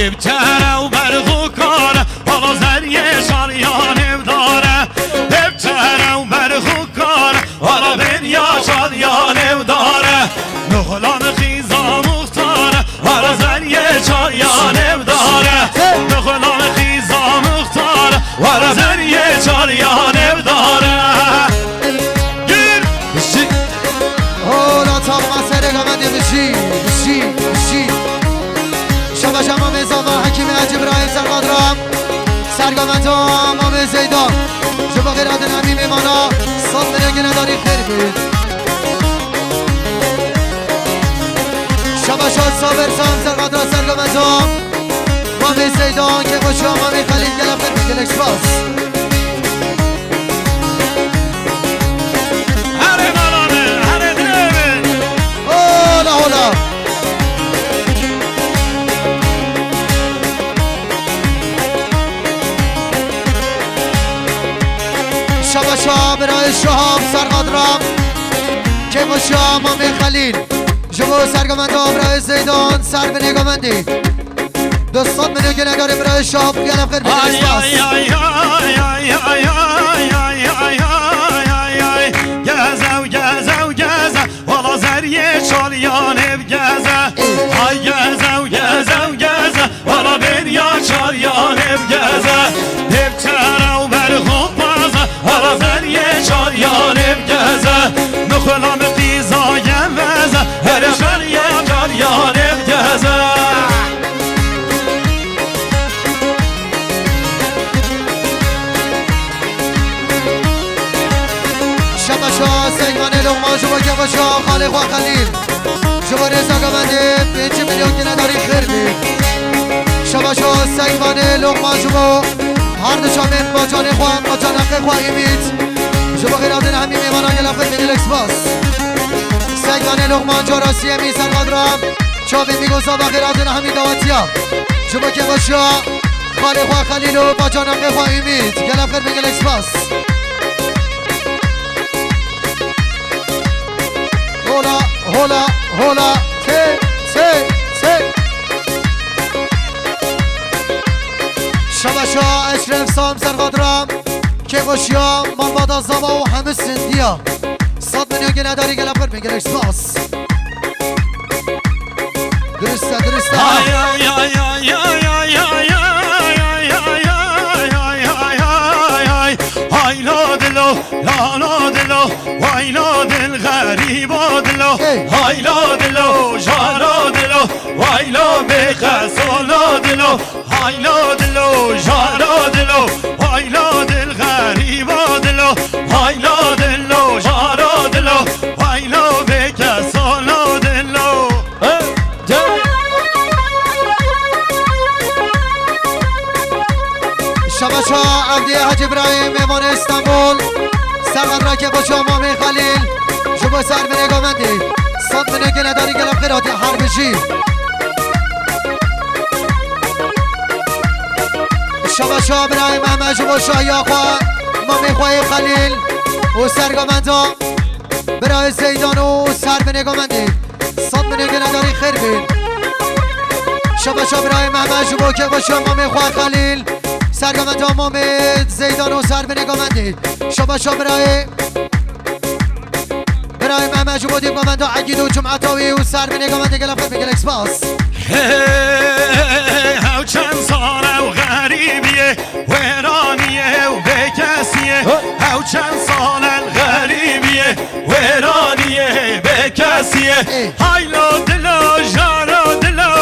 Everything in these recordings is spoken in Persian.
ابتره و برخو کاره حالا زریه شالیانم داره ابتره و برخو کاره حالا دنیا شالیانم داره نخلان خیزا مختاره حالا زریه شالیانم داره نخلان خیزا مختاره حالا زریه شالیانم داره گیر بشی حالا تا مسئله گمنده بشی شما شما میزاما حکیم عجب رایم سرقادرام سرگامت امام زیدان شما غیرات نمی میمانا صد منگه نداری خیر بید شما شاد صابر سام سرقادرام سرگامت امام زیدان که با شما امام خلیل گلم خیر بید اکسپاس هره مالانه هره درمه هولا شبا برای شهاب سرقادرام که با شام امام خلیل جبو سرگمند برای زیدان سر به نگامندی دوستان منو که نداره برای شهاب گلم خیر بید اکسپاس گزه والا زریه شالیانه بگزه های گزه والا دنیا شالیانه بگزه دبتره و برخوب بازه والا زریه شالیانه بگزه نخلام قیزایم وزه هر شالیه شالیانه بگزه شبا سیگمان لغمان شما که با شاه خالق و خلیل شما رزا گمنده 5 میلیون که نداری خیر بید شما سیگمان لغمان شما هر دو شامن با جان خواه با جان حق خواهی بید شما غیرات نمی میمانا یه لفظ میدیل اکسپاس سیگمان لغمان جاراسی می سرقادرام چابی میگوزا با غیرات نمی دواتی ها شما که با شاه خالق و خلیل و با جان حق خواهی بید یه لفظ میدیل اکسپاس هولا ته شبا اشرف سام سرقادرام که باشیا من بعد از زما و همه سندیا 100 میلیون که نداری گلم پر میگه اکسپاس درسته هایلا دلو وایلا دل غریبا دلو هایلا دلو جارا دلو وایلا بخسالا دلو هایلا دلو جارا دلو وایلا دل غریبا دلو هایلا دلو جارا دلو وایلا بخسالا دلو شبا عبدی حج ابراهیم میمان استانبول سرقدر که با شما امام خلیل شما سر به نگامندی 100 میلیون که نداری گلم خیراتی هر بشی شما ابراهیم محمد شما شاهی آخوان امام خواه خلیل و سرگامندا برای زیدان و سر به نگامندی 100 میلیون که نداری خیر بین شما ابراهیم محمد شما که با شما امام خواه خلیل سرگامند امام زیدان و سر به نگامندی شما برای محمد جبو دیگامند عقید و جمعتاوی و سر به نگامندی گلم خیلی بگل اکسپاس هاو چند ساله و غریبیه ویرانیه و بکسیه هاو چند ساله غریبیه ویرانیه بکسیه هایلا دلو جارا دلو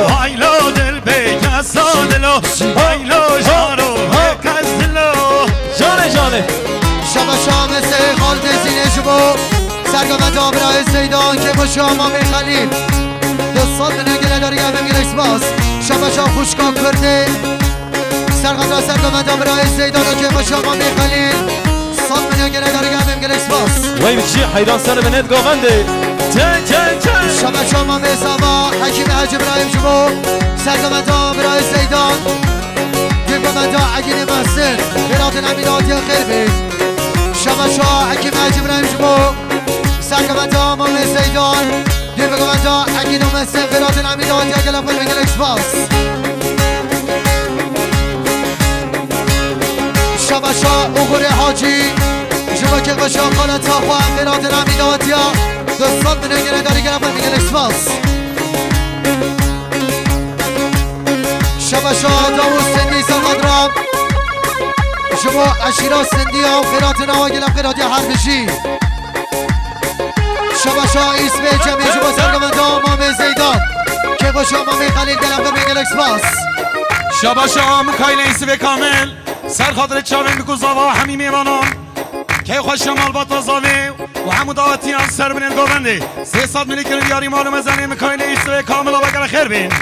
هایلا دل بکسا دلو هایلا جارو بکس دلو جانه شما مثل خالد زینه شما سرگامند آبرای زیدان که با شما امام خلیل 200 میلیون گله داری هم بگیر اکسپاس شما خوشکا کرده سرگامند آبرای زیدان که با شما امام خلیل 100 میلیون گله داری هم بگیر اکسپاس وای چی حیران سر به ند گاونده شما میزاما حکیم حج ابراهیم شما سرگامند آبرای زیدان دیگامند عگین محسن غیرات نمیداتی خیر بید شما حکیم حج ابراهیم شما سرگمنده امام زیدان دی بگمنده اگه نمسته فرات نمیداد یا گلفل بگل اکسپاس شبشا اغور حاجی شما که بشا خالتا خواه فرات نمیداد یا دوستان بنگره داری گلفل بگل اکسپاس شبشا داوود سندی سلمدرام شما اشیرا سندی و فرات نواگل فرات یا حربشی شباشا اسم جمعی شما سرگمنده امام زیدان که باشا امام خلیل گلفه بگل اکسپاس شباشا مکایل ایسی کامل سر خاطر چاوین بگوزاوا همی میوانان که خوش شمال با تازاوی و همو دعوتی از سر بینید گوونده 300 میلی کنید یاری معلوم زنی مکایل ایسی کامل و بگر خیر بین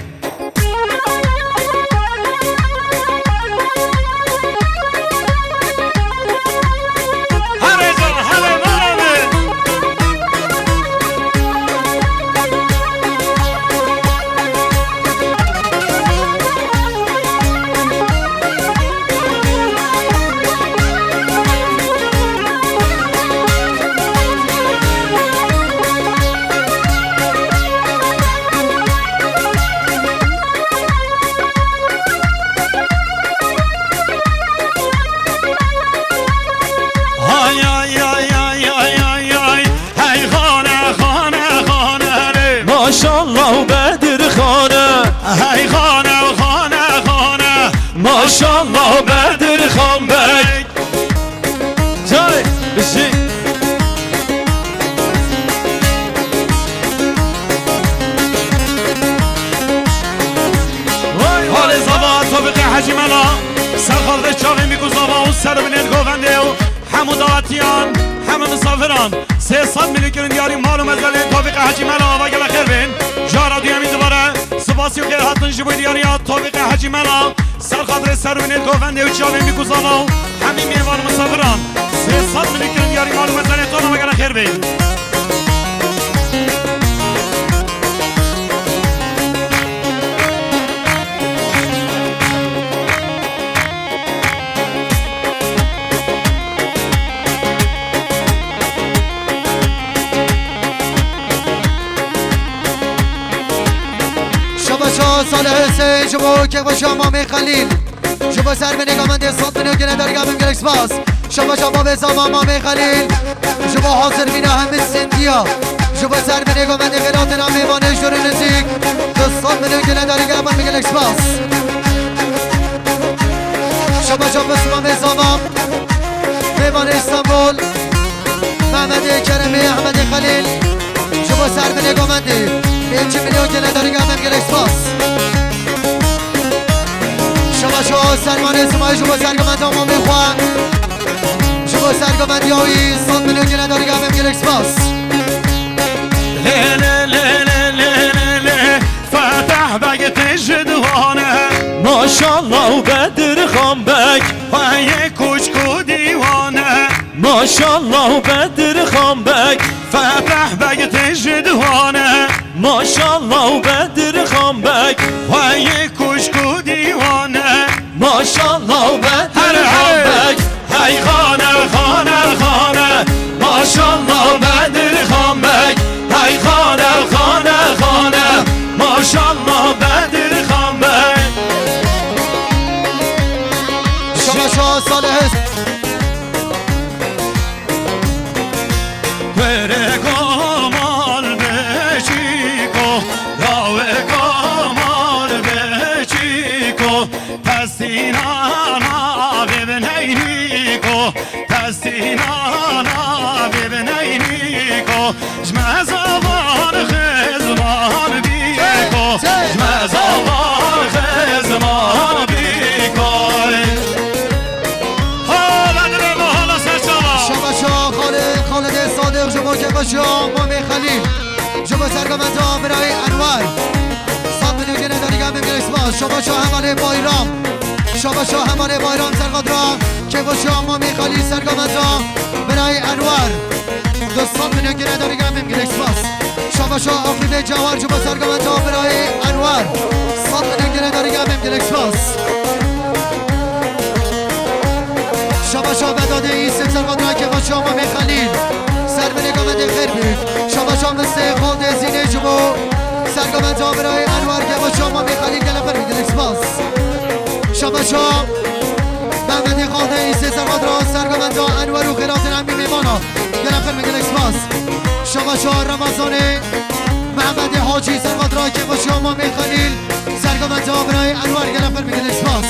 ماشالله بدر خانه هی خانه و خانه خانه ماشالله بدر خان بک جای بشی حال زبا طبق حجی ملا سر خالد چاقی میگو زبا و سر بینید گوونده و همو دعوتیان همه مسافران 300 میلی گرون دیاری مالو مزدلی طبق حجی ملا و گل خیر بین جارا دیامی دوباره سپاسی و خیر حتن جبوی دیاری ها طبق حجی ملا سر خاطر سر بینید گوونده و چاقی میگو زبا و همین میوان مسافران 300 میلی گرون دیاری مالو مزدلی طبق و گل خیر بین سال حسین شما که باشا امام خلیل شما سر به نگامنده صد منو که نداری گمیم گل اکسپاس شما شما به زام امام خلیل شما حاضر بینه همه سندیا شما سر به نگامنده خیرات نمیوانه شروع نزیک صد منو که نداری گمیم گل اکسپاس شما شما به امام زامام میوان استانبول محمد کرمی احمد خلیل شما سر به نگامنده 5 میلیون که نداری گمیم گل اکسپاس شما سرمان اسمای شما سرگمنده امام خواه شما سرگمندی هایی 100 میلیون که نداری گمیم گل اکسپاس فتح بگ تجدوانه ماشالله بدر خان بک و یک کوچکو دیوانه ماشالله بدر خان بک فتح بگ تجدوانه ماشالله بدر خان بک و یک کوچکو دیوانه ماشالله بدر خان بک هی خانه خانه خانه ماشالله بدر خان بک هی خانه خانه خانه ماشالله بدر خان بک شما سال هست بره کامال بچیکو راوه کامال بچیکو پستینانا ببنینیکو پستینانا ببنینیکو جمع زبان خزمان بیکو جمع زبان خزمان بیکو حالا درم حالا سرچاوا شما خالد صادق شما که باشا امام خلیل شما سرگمنده برای انوار 100 میلیون که نداری گمیم گل اکسپاس شما همانه بایرام شما همانه بایرام سرگادرام که باشا امام خلیل سرگمنده برای انوار 200 میلیون که نداری گمیم گل اکسپاس شما آفریده جوار شما سرگمنده برای انوار 100 میلیون که نداری گمیم گل اکسپاس شما بداده این سمسر قدران که باشا امام خلیل سر به نگامت خیر بید شما شام مثل خونده زینه جمو سرگامت آمرای انوار که با شما میخوالی گلفر میگل اکسپاس شما شام محمد خونده ایسه سرگات را سرگامت انوار و خیرات نمی میمانا گلفر میگل اکسپاس شما شام رمضانه محمد حاجی سرگات را که با شما میخوالی سرگامت آمرای انوار گلفر میگل اکسپاس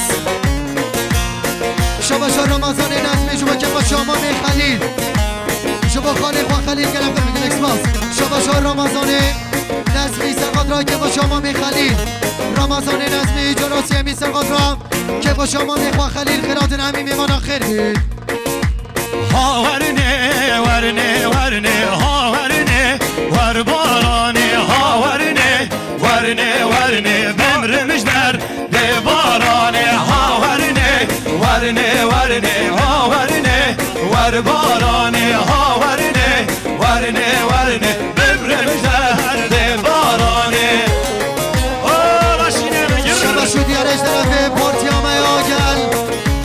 شما شام رمضان نظمی شما که با شما میخوالی شما خالق و خلیل گلفر میگل اکسپاس شما شام رمضان نظمی سرقات را که با شما میخلیل رمضان نظمی جراسی همی سرقات را که با شما میخوا خلیل خیرات نمی میمانا خیر بید ها ورنه ورنه ورنه ها ورنه ور بارانه ها ورنه ورنه ورنه بمرمش در ده بارانه ها ورنه ورنه ورنه ها ورنه ور بارانه ها ورنه ورنه ورنه بمرمش در ده بارانه شما شو دیارش طرف پارتی همه آگل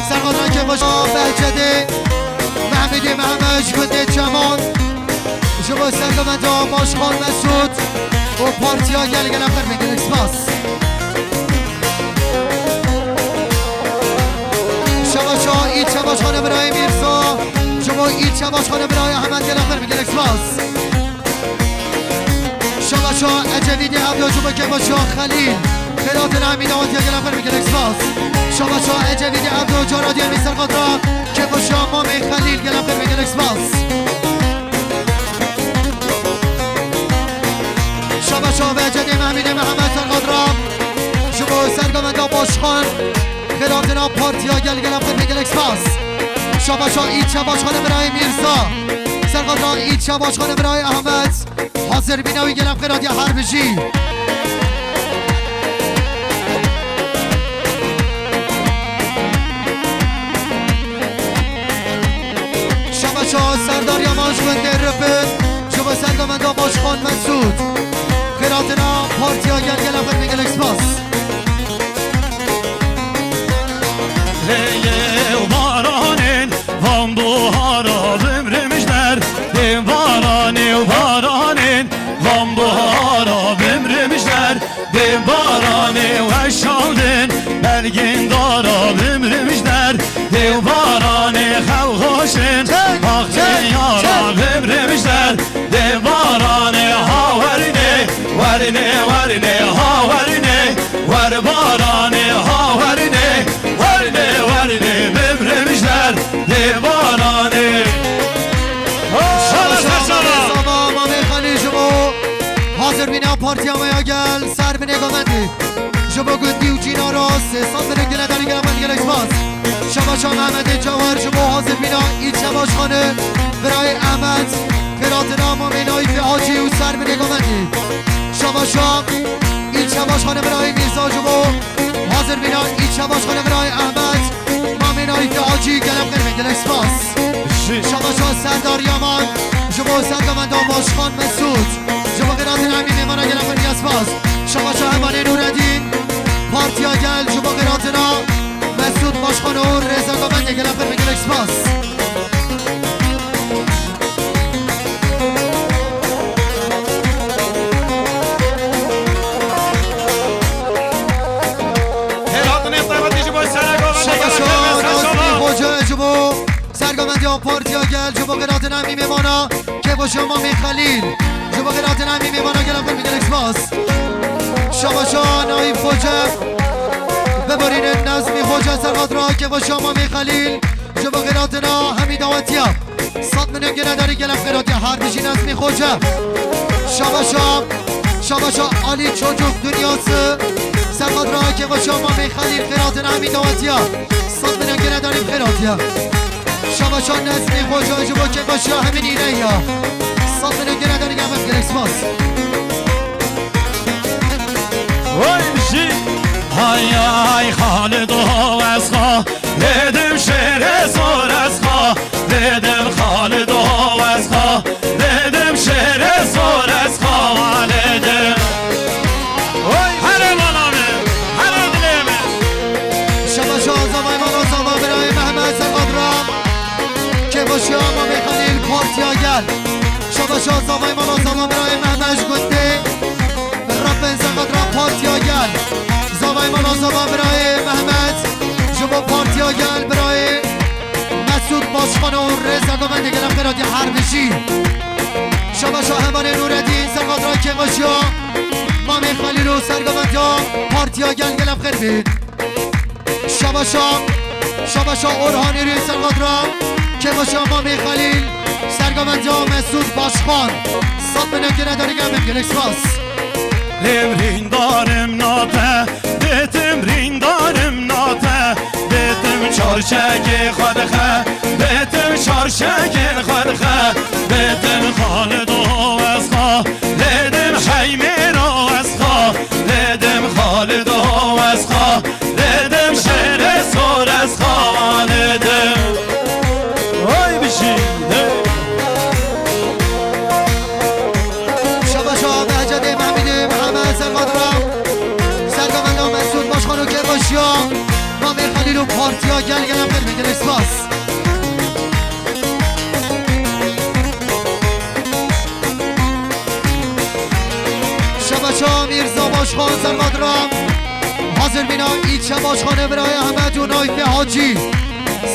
سرقات که باشا بلجده محمدی محمد گنده جمان شما سرگامت ها باشخان مسعود و پارتی آگل گلفر میگل اکسپاس شما شا ایت شباش خانه برای میرزا شما ایت شباش خانه برای احمد گلفر میگل اکسپاس شما شا اجویدی عبدو شما که باشا خلیل خیرات نمید آمد یا گلفر میگل اکسپاس شما شا اجویدی عبدو جارادی همی سرقات را که باشا امام خلیل گلفر میگل اکسپاس شما شا و اجویدی محمد محمد سرقات را شما سرگامنده باشخان خیراتنا پارتی ها گل گلفر میگل اکسپاس شما شا ایت شباش خانه برای میرزا سرقات را ایت شباش خانه برای احمد حاضر بیناوی گلف خیرات یا حربشی شما سردار یماش گنده رفت شما سرگامنده باشخان مسعود خیراتنا پارتی ها گل گلفر میگل اکسپاس لیه و بارانین وان بوهارا بمرمشدر دیم بارانی و بارانین وان بوهارا بمرمشدر دیم بارانی و شالدین بلگین دارا بمرمشدر دیم بارانی خلخوشین آخی یارا بمرمشدر دیم بارانی ها ورنه ورنه ورنه ها ورنه ور بارانی ها ورنه ورنه ورنه بمرمشدر دیوانانه ساما مامی خالی شما حاضر بینا پارتی همه اگل سر به نگامندی شما گندی و جینا راست سال به نگله داری گلم من گل اکسپاس شما شا محمد جوهر شما حاضر بینا ایت شباش خانه برای احمد خیرات نام مینایی به حاجی و سر به نگامندی شما شا ایت شباش خانه برای میرزا شما حاضر بینا ایت شباش خانه برای احمد مامینایی به حاجی گلم گل اکسپاس شما شا سردار یامان شما سرگامنده باشخان مسعود شما قرات نمی میمانا گلم گل اکسپاس شما شا همانه نوردین پارتی آگل شما قراتنا مسعود باشخان و رضا گامنده گلم گل اکسپاس سرگامندی ها پارتی ها گل جبا قرات نمی میمانا که با شما میخلیل جبا قرات نمی میمانا گلم کن میگل اکسپاس شما شا نایب خوجه ببارین نظمی خوجه سرقات را که با شما میخلیل جبا قراتنا همی دعوتی ها صد منیم گنه داری گلم قراتی هر بشی نظمی خوجه شما شا علی چوچوک دنیاست سرقات را که با شما میخلیل قراتنا همی دعوتی ها صد منیم گنه داریم قراتی ها شما شان نزمی خوشا جبا که باشا همین اینه یا صد منو گره داری گمم گل اکسپاس وای بشی های های خالد و از خواه دیدم شعر زور از خواه دیدم خالد و از خواه دیدم شعر زور از خواه دیدم هر مانامه هر دلیمه شما شان زمای مانا زما برای محمد سرقات رام که باشا ما میخوانیم پارتی آگل زمان برای محمد جبا پارتیا گل برای مسعود باشخان و رزا گوونده گلم برادی حربشی شما شاهمان نوردین سرقاد را که باشیا مامی خلیل و سرگوونده پارتیا گل گلم خیر بید شما اورهانی روی سرقاد را که باشیا مامی خلیل سرگوونده مسعود باشخان صد منه که نداری گلم گل اکسپاس Levrin darım nate, betim rin darım nate, betim çarşege xadxe, betim çarşege xadxe, betim Halid o esxa, ledim Heymir o esxa, ledim Halid o esxa, ledim şere sor esxa, ledim. Oy bişinde. شباشا بهجت محمدی محمد سرقادرام سرگوونده مسعود باشخانو که باشیا مامی خلیل و پارتیا گل گلم بر میگل اسپاس شباشا میرزا باشخان سرقادرام حاضر بینا ایچه باشخانه برای احمد و نایف حاجی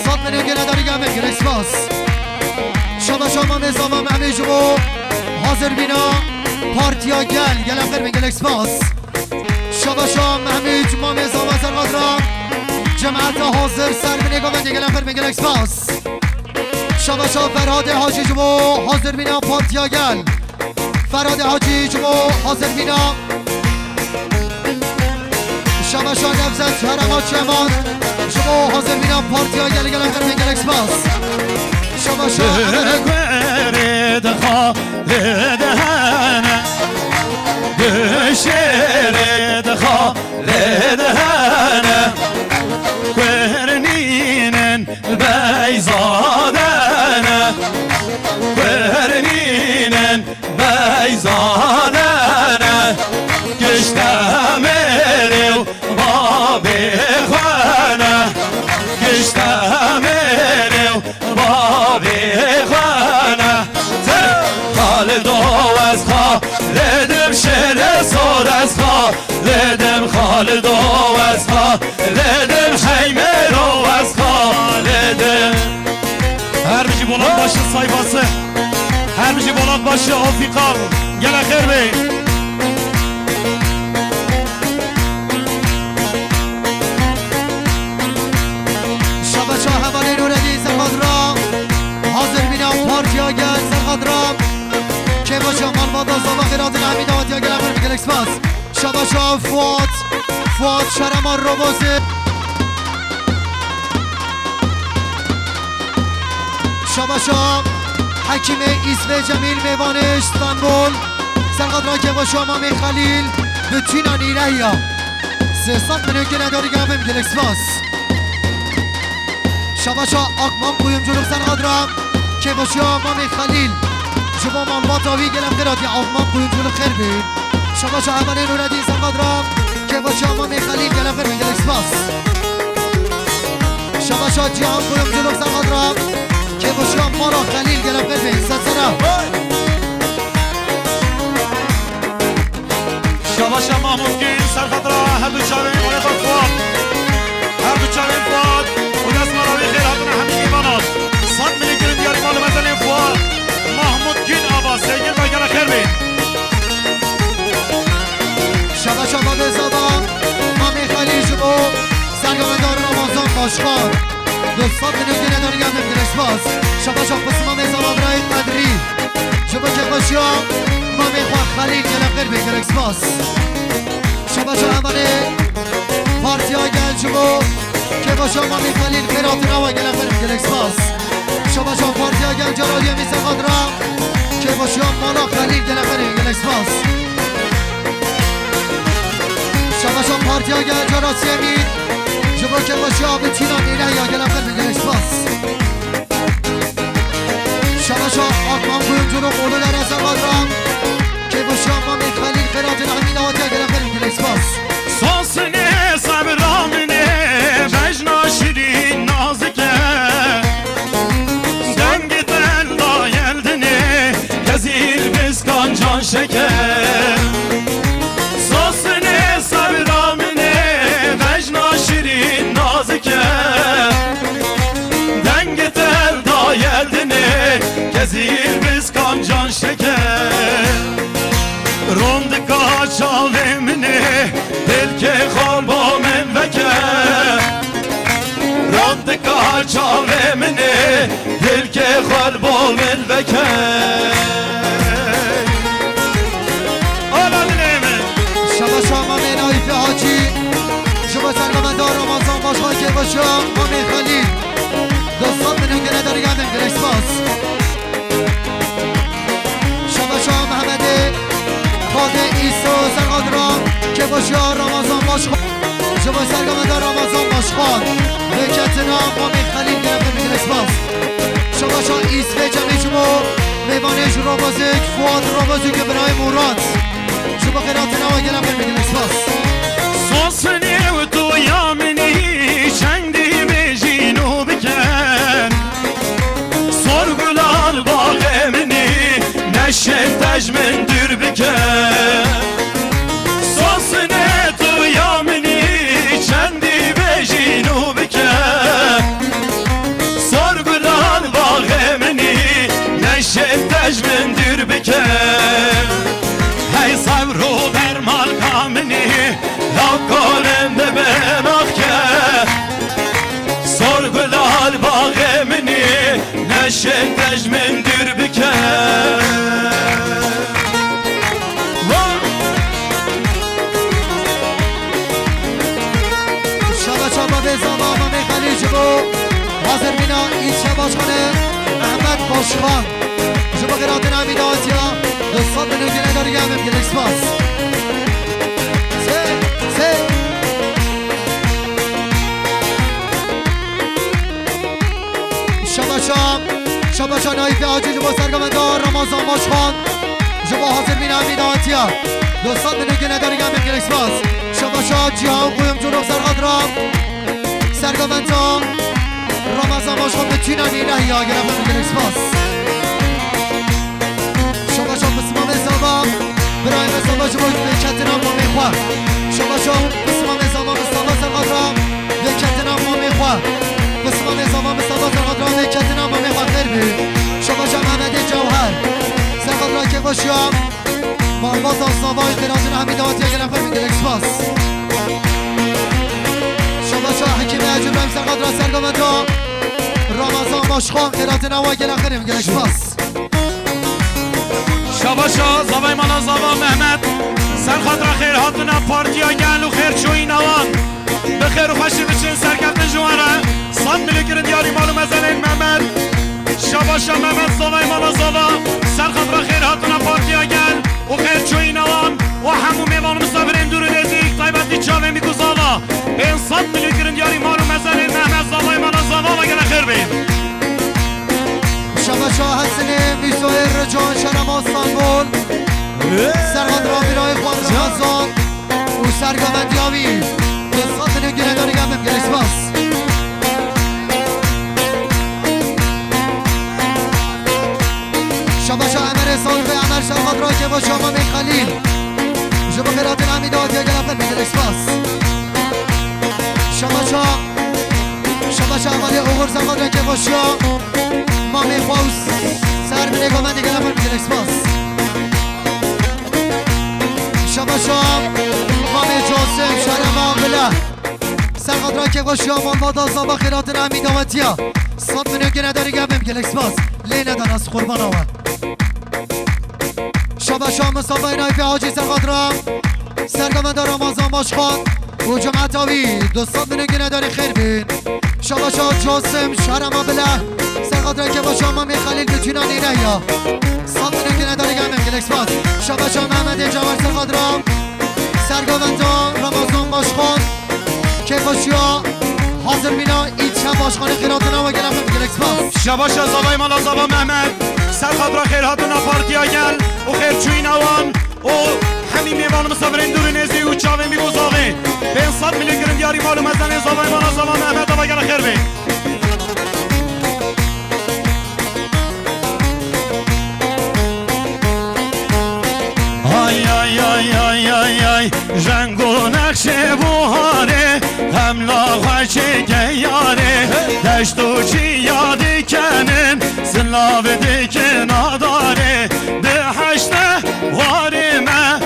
صد منو که نداری گل میگل اسپاس شباشا مامی زمان محمدی جمو حاضر بینا پارتیا گل گلم خیر میگل اکسپاس شباشا محمد مامی زمان سرقادرام جماعت حاضر سر به نگاه بنده گلم خیر میگل اکسپاس شباشا فرهاد حاجی جمو حاضر بینا پارتیا گل فرهاد حاجی جمو حاضر بینا شباشا نفزت حرمات شمان جمو حاضر بینا پارتیا گل گلم خیر میگل اکسپاس شباشا شرد خالد هنه قرنینن بیزادنه قرنینن بیزادنه گشتم الیو بابی خانه گشتم الیو بابی خانه خالد و از خالدم شهر سار از خالدم خالد و از خالدم حیمر و از خالدم هر بیشی بولاد باشه سایباسه هر بیشی بولاد باشه آفیقا گل خیر بی شبچه همانه نوردی سرقادرام حاضر بینا پارتیا گل سرقادرام که باشا مالبادا زما خیرات الحمید آتیا گلم خیر میگل اکسپاس شبچه فواد شرمان روبازه شبچه حکیم اسم جمیل میوان استانبول سرقادرام که باشا مامی خلیل به چینا نیرهیا 300 میلیون که نداری گلم خیر میگل اکسپاس شبچه آکمان قویم جلوک سرقادرام که باشا مامی خلیل شما مالباتاوی گلم خیراتی آفمان قویم جلو خیر بید شباشا همانه نوردی سرقادرام که باشا مامی خلیل گلم خیر میگل اکسپاس شباشا جهان قویم جلو سرقادرام که باشا مارا خلیل گلم خیر بید سرسرا شباشا محمود گین سرخطرا هر دو چاوین و نفر فواد هر دو چاوین فواد و دست مراوی خیراتون همین ایوانات 100 میلیون گرون دیاری مال مزنین فواد محمود گین آبا سیگیر و گل خیر بید شباشا بابه زبان مامی خلیل جبو سرگامندار رمضان باشخان 200 میلیون گرون نداری گلم میگل اکسپاس شباشا قسم مامی زبان برای قدری جبو که باشا مامی خواه خلیل گلم خیر میگل اکسپاس شباشا همانه پارتیا گل جبو که باشا مامی خلیل خیرات نوا گلم خیر میگل اکسپاس شباشا پارتیا گل جلالی می سرقادرام که باشا مالا خلیل گلم خیر میگل اکسپاس شباشا پارتیا گل جراسی امید جبو که باشا به چینا نیره یا گلم خیر میگل اکسپاس شباشا آکمان قویم جلو قولو در سرقادرام که باشا مامی خلیل خیرات نحمین آتیا گلم خیر میگل اکسپاس ساسنه صبرامنه بجنا شیرین نازکه دنگتن دایلدنه گزیر بسکان جان شکر ساسنه صبرامنه دکا چاوه منه دل که خال با من وکه دکا چاوه منه دل که خال با من وکه آلا دلیمه شما شما من آیف حاجی شما سرگمندار رمضان باشخان که باشا مامی خلیل دوستان منو گره داری گردم گرش باز شما شما محمد خاده ایسو سرقادران که باشا رمضان باشخان شما سرگمندار رمضان باشخان بکتنا مامی خلیل گردم گرش باز شما شما ایسوه جمعی شما میوانش رابازک فواد رابازک برای مورات شما خیراتنا و گردم گرش باز سوسنی و تو یامنی چندی بجینو بکن Sorgular bağımını neşet tecmen dür biken Sosne tu yamini kendi bejinu biken Sorgular bağımını neşet tecmen dür biken Hey savru bermal kamini Yav kolemde ben akke Sorgular bağımını neşet tecmen dür biken شما چابا به زمان مامی خلیل شما حاضر بینا ایچه باشخانه احمد باشخان شما خیرات نمی داتیا دوستان منو گره داری گمم گلکس باز سه شما شما نایف آجی شما سرگمندار رمضان باشخان شما حاضر بینا می داتیا دوستان منو گره داری گمم گلکس باز شما شما جیان قویم جنوب سرقادرام سرگمندان رمضان باشخان بتونن این نهی آگرم من گلکس باز شما شما بسمام زبام برای مسابقه شما بکتنام ما میخواه شما شما بسمام زبام مسابقه سرقادرام بکتنام ما میخواه بسمام زبام مسابقه سرقادرام بکتنام ما میخواه خیر بی شما شما محمد جوهر سرقادرام که باشیم محمد آسنابای قرازن حمیداتی اگرم من گلکس باز شما شما حکیم عجبرم سرقادرام سرگمندان رمضان باشخان قرات نوا گل آخریم گلش باز شباشا زبای مالا زبا محمد سر خاطر خیر هاتنا پارتیا گل و خیر چوی نوان بخیر و خوشی بچین سرکفت جوانه صد ملی کرن دیاری مالو مزنین محمد شباشا محمد زبای مالا زبا سر خاطر خیر هاتنا پارتیا گل و خیر چوی نوان و همو میوان مستفرین دور نزیک طایبتی چاوه میکو زبا این صد ملی کرن دیاری مالو مزنین محمد زبای مالا زبا و گل خیر بیم شما شاه حسنی میسوی رجان شرم آستانبول سرقاد را بیرای خوان رمضان و سرگامندی آوی دستان منو گره داری گمم گلش باز شما شاه امر صاحب امر شرقاد را که با شما می خلیل شما خیرات نمی داد یا گرفتن می گلش باز شما شاه مالی اوغر سرقاد را که با شما ما میخواست سر به نگاه من دیگه نفر میگه اکسپاس شما شام مامی جاسم شرم آقله سرقاد را که گوشی آمان با دازا با خیرات نمی دامتی ها صد منو گه نداری گم میگه اکسپاس لی ندن از قربان آمد شما شام مصابه نایفی حاجی سرقاد را سرگمندار رمضان باشخان و جمعت آوی دوستان منو گه نداری خیر بین شما شام جاسم شرم آقله سرقادر که با شما می خلیل بتونن اینه یا صادنه که نداره گمم گلکس باز شما شما محمد جوار سرقادرام سرگاوندان رمضان باشخان که باشیا حاضر مینا ایچه باشخانه خیراتنا و گلم گلکس باز شباشا زبای مالا زبا محمد سرخادرا خیر هاتونا پارتیا گل و خیر چوی نوان و همین میوان مسافرین دور نزی و چاوه می بوزاقه به این 100 میلیون گرم دیاری مالو مزنه زبای مالا زبا محمد و گل خیر بی آی آی آی آی آی آی رنگ و نقش بوهاره هملا خوشه که یاره دشت و چی یادی کنن سلاو دیگه نداره به هشته واره من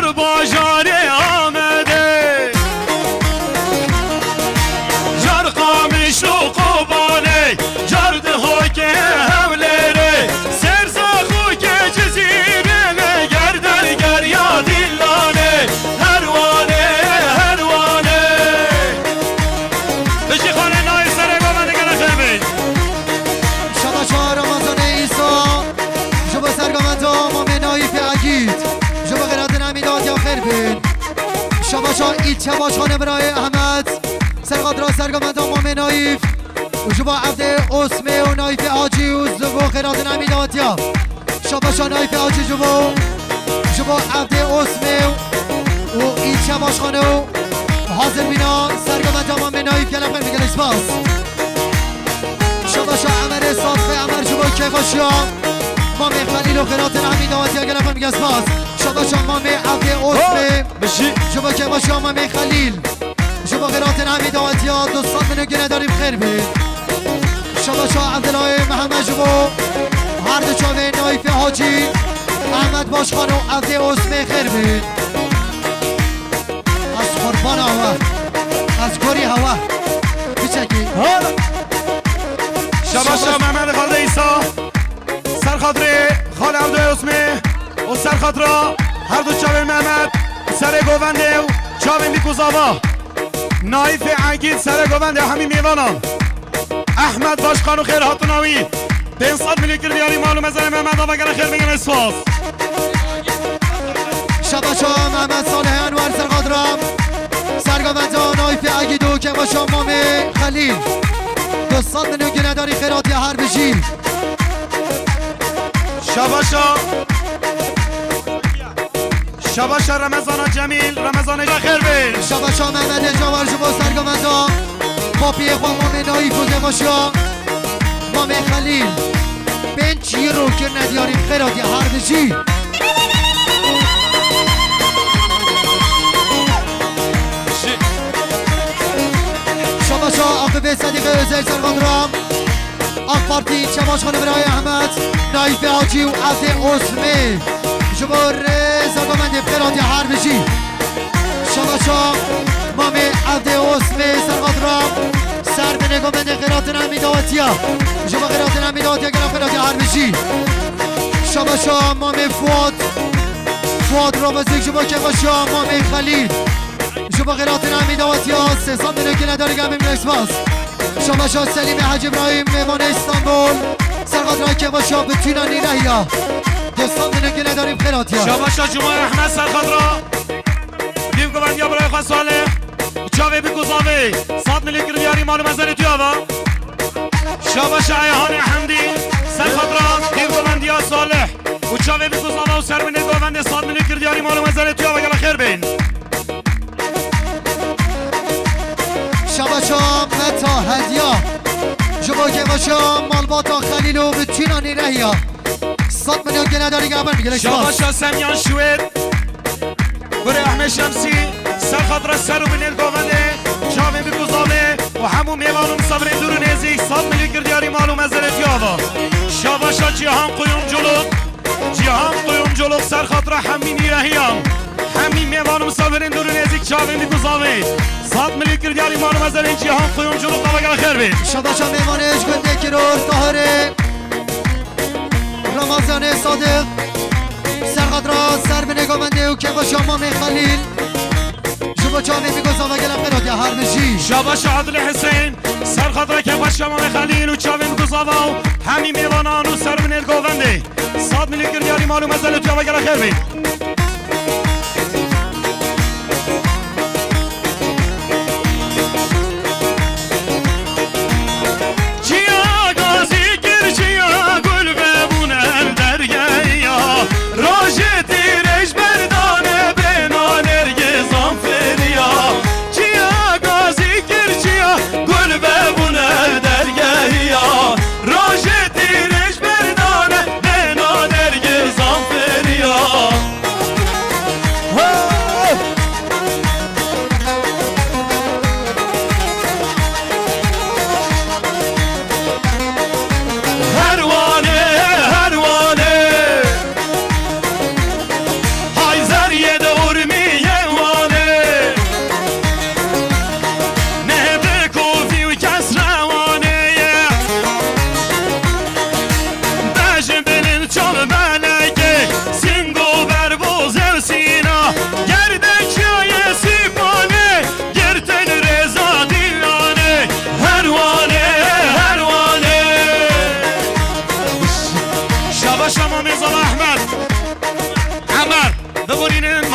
در بازار آمده جر قامش و قبانه جر ده که حولره سرزاخو که جزیره گردن گریا دیلانه هروانه هروانه بشی خانه نای سره گوانده گره خیلی شبا رمضان ایسا شبا سرگامندا ما منایی فی عگید شبا غیرات نمیداد یا خیر بین شبا شا ایچه باشانه برای احمد سرقاد را سرگامندا ما منایف شبا عبد اسمه و نایف آجی و زبو غیرات نمیداد یا شبا شا نایف آجی شبا عبد اسمه و ایچه باشانه و حاضر بینا سرگامندا ما منایف یلم خیر بگل اسپاس شبا شا عمر صادقه عمر شبا که باشا مام خلیل و خیرات نحمید آواتی اگر نفر میگه اسپاس شبا شا مام عبد اسمه بشی شبا که باشا مام خلیل شبا خیرات نحمید آواتی ها دوستان منو گنه داریم خیر بید شبا شا عبدالله محمد شبا هر دو چاوه نایف حاجی احمد باشخان و عبد اسمه خیر بید از قربان هوا از گوری هوا بچکی شباشا محمد خالد ایسا سرخاطر خال عبد اسمه و سرخاطر هر دو چاوه محمد سر گوونده و چاوه میکوزاوا نایف عگید سر گوونده همین میوانان احمد باشخان و خیر هاتوناوی 500 میلیون کردیاری معلوم از محمد آبا گره خیر بگم اسفاس شباشا محمد صالح انور سرقادرام سرگامندا نایف عگیدو که باشا مام خلیل دوستان منو گنه داری خیراتی هر بشی شباشا رمضان جمیل رمضان خیر بین شباشا محمد جوار شبا سرگامندا پاپی خواه مام نایف و که باشا مام خلیل بنچ یه رو که ندیاری خیراتی هر بشی شباشا آقا صدیق ازل سرقادرام آق پارتی چماش خانه برای احمد نایف حاجی و عبد اسمه شما رزا گامنده خیراتی هر بشی شباشا مام عبد اسمه سرقادرام سر به نگامنده خیرات نمیداوتیا شما خیرات نمیداوتیا گرم خیراتی هر بشی شباشا مام فواد رابزیک شما که باشا مام خلیل شما خیرات نمیداوتیا 300 میلیون که نداری گم این اسپاس شما شا سلیم حج ابراهیم میوان استانبول سرقادران که باشا به تینانی رهیا دوستان میلیون که نداریم خیراتیا شباشا جمعه احمد سرخاطر دیم گوندیا برای خواه ساله چاوه بگوزاوه 100 میلیون کردیاری معلوم از توی آوا شباشا ایهان حمدی سرخاطر دیم گوندیا صالح و چاوه بگوزاوه و سر منه گونده 100 میلیون کردیاری معلوم از توی آوا گلا خیر بین شباشا متا هدیا شما که باشا مالباتا خلیل و به چینانی رهیا 100 میلیون که نداری گمن میگه شباشا سمیان شوید بره احمد شمسی سرخاطر سر و بنیل گونده چاوه بگوزاوه و همون میوانو مصابرین دور نزیک 100 میلیون کردیاری معلوم از توی آوا شباشا جهان قیوم جلوک سرخاطر همینی رهیام همین میوان مصابرین دور نزیک چاوه میگوزاوه 100 میلیون کردیاری معلوم از این جهان قیوم جلوک آوا گل خیر بید شباشا میوانش گنده کرور طاهره رمضان صادق سرقادرا سر به نگامنده و که باشا مام خلیل شبا چاوه میگوزاوه گلم خیراتی هر بشی شباشا عادل حسین سرخاطر که باشا مام خلیل و چاوه میگوزاوه و همین میوانان و سر بنیل گونده 100 میلیون کردیاری معلوم از این آوا گل خیر بید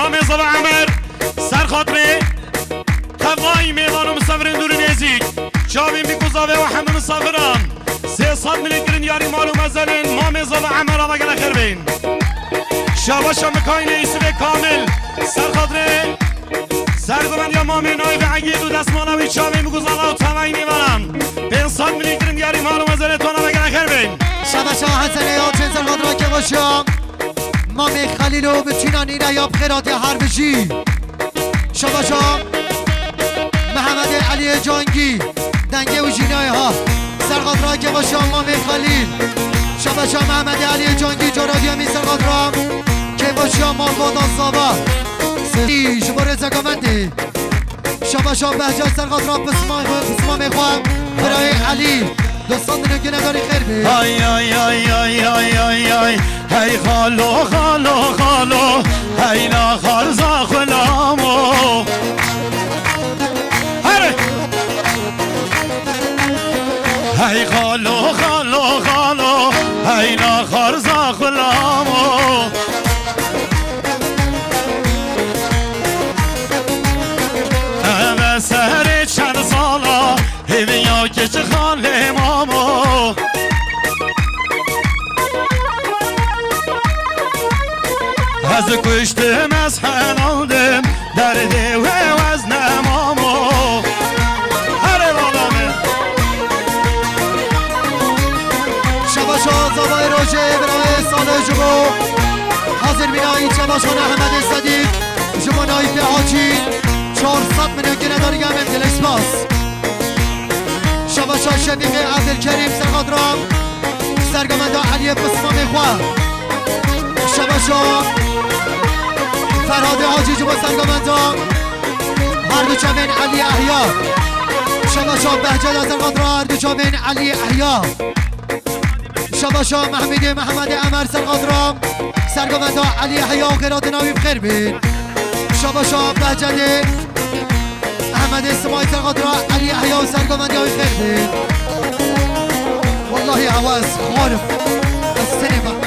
مام زبا عمر سر خاطره قوای میوان و مسافرین دور نزیک چاوین بی گزاوه و همه مسافران 300 میلیون گرین یاری مال و مزلین مام زبا عمر آمه گل خیر بین شاباشا مکاین ایسوه کامل سر خاطره سرگومن یا مام نای و عگید و دستمانوی چاوین بی گزاوه و تمایی میوانم 500 میلیون گرین یاری مال و مزلین تو آمه گل خیر بین شبشا حسنه یا چند سر خاطره که باشم مامی خلیلو بچینان ایره یا بخیرات یا حربشی شبشا محمد علی جانگی دنگه و جینای ها سرقاطرا که باشم مامی خلیل شبشا محمد علی جانگی جارادی همی سرقاطرا که باشم مالبادان سابا سری شباره زگامنده شبشا بهجت سرقاطرا بسما میخوام برای علی دوستان میلیون نداری خیر بی آی آی آی آی آی آی آی هی خالو خالو خالو هی لا خالزا خلامو هره هی خالو خالو خالو هی لا خالزا خلامو همه سهر چند سالا هیوی یا که چه خاله مامو از کشتم از حنالدم درده و وزنم آمو هره بالامه شباشا زبای روشه برای سال جمو حاضر بینایی شباشان احمد صدیق جمو نایف حاجی 400 میلیون که نداری گم امدل اسپاس شباشا شفیق عبدالکریم سرخادرام سرگمنده علی بسما میخواه شباشا فرهاد حاجی جمو سرگمنده هر دو چمین علی احیا شباشا بهجت از سرخادرام هر دو چمین علی احیا شباشا محمد عمر سرقادرام سرگمنده علی احیا و قرات ناوی بخیر بین شباشا بهجت احمد اسماعیل سرقادرام علی احیا و سرگمنده های بخیر بین والله عوض خالف السينما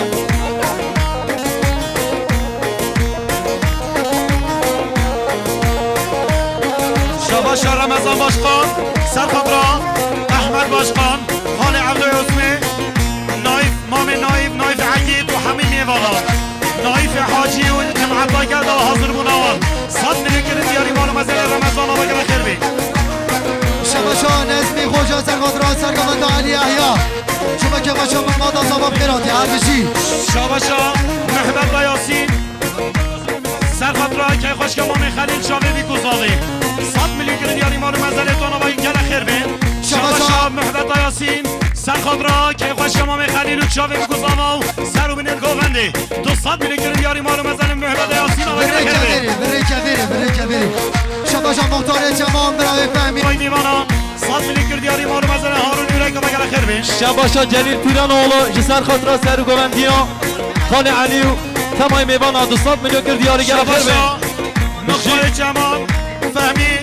شباشا رمضان باشخان سرخاطره احمد باشخان خان عبدو عثمی نایف مام نایف عقید و همین میوالا نایف حاجی و جمعت کرده و حاضر بونوان 100 میلیون گرین دیاری مال مزل رمضان آبا گره خیر بی شباشا نزمی خوشا سرقادرام سرگمنده علی احیا شما که باشا محمد آزابا بخیراتی هر بشی شباشا محبت و یاسین سرخاطره که خوش که مام خلیل شاوه بی گزاوی 100 میلیون گرین دیاری مال مزل تون آبا گره خیر بی شباشا محبت و یاسین سرخاطره که خوش که مام خلیل شاوه بی گزاوی سر و بینید گوونده 200 میلیون گرین دیاری مال مزل محبت و یاسین آبا گره خیر بی بره کبیری شباشا مختار جمام برای فهمی وای دیوانا 100 میلیون گرین دیاری مال مزل هارون یورک آبا گره خیر بی شباشا جلیل پیران اولو جسر خاطره سر گوندیا خان علی و تمای میوانا 200 میلیون گرد دیاری گره خیر بین شباشا مختار جمال فهمی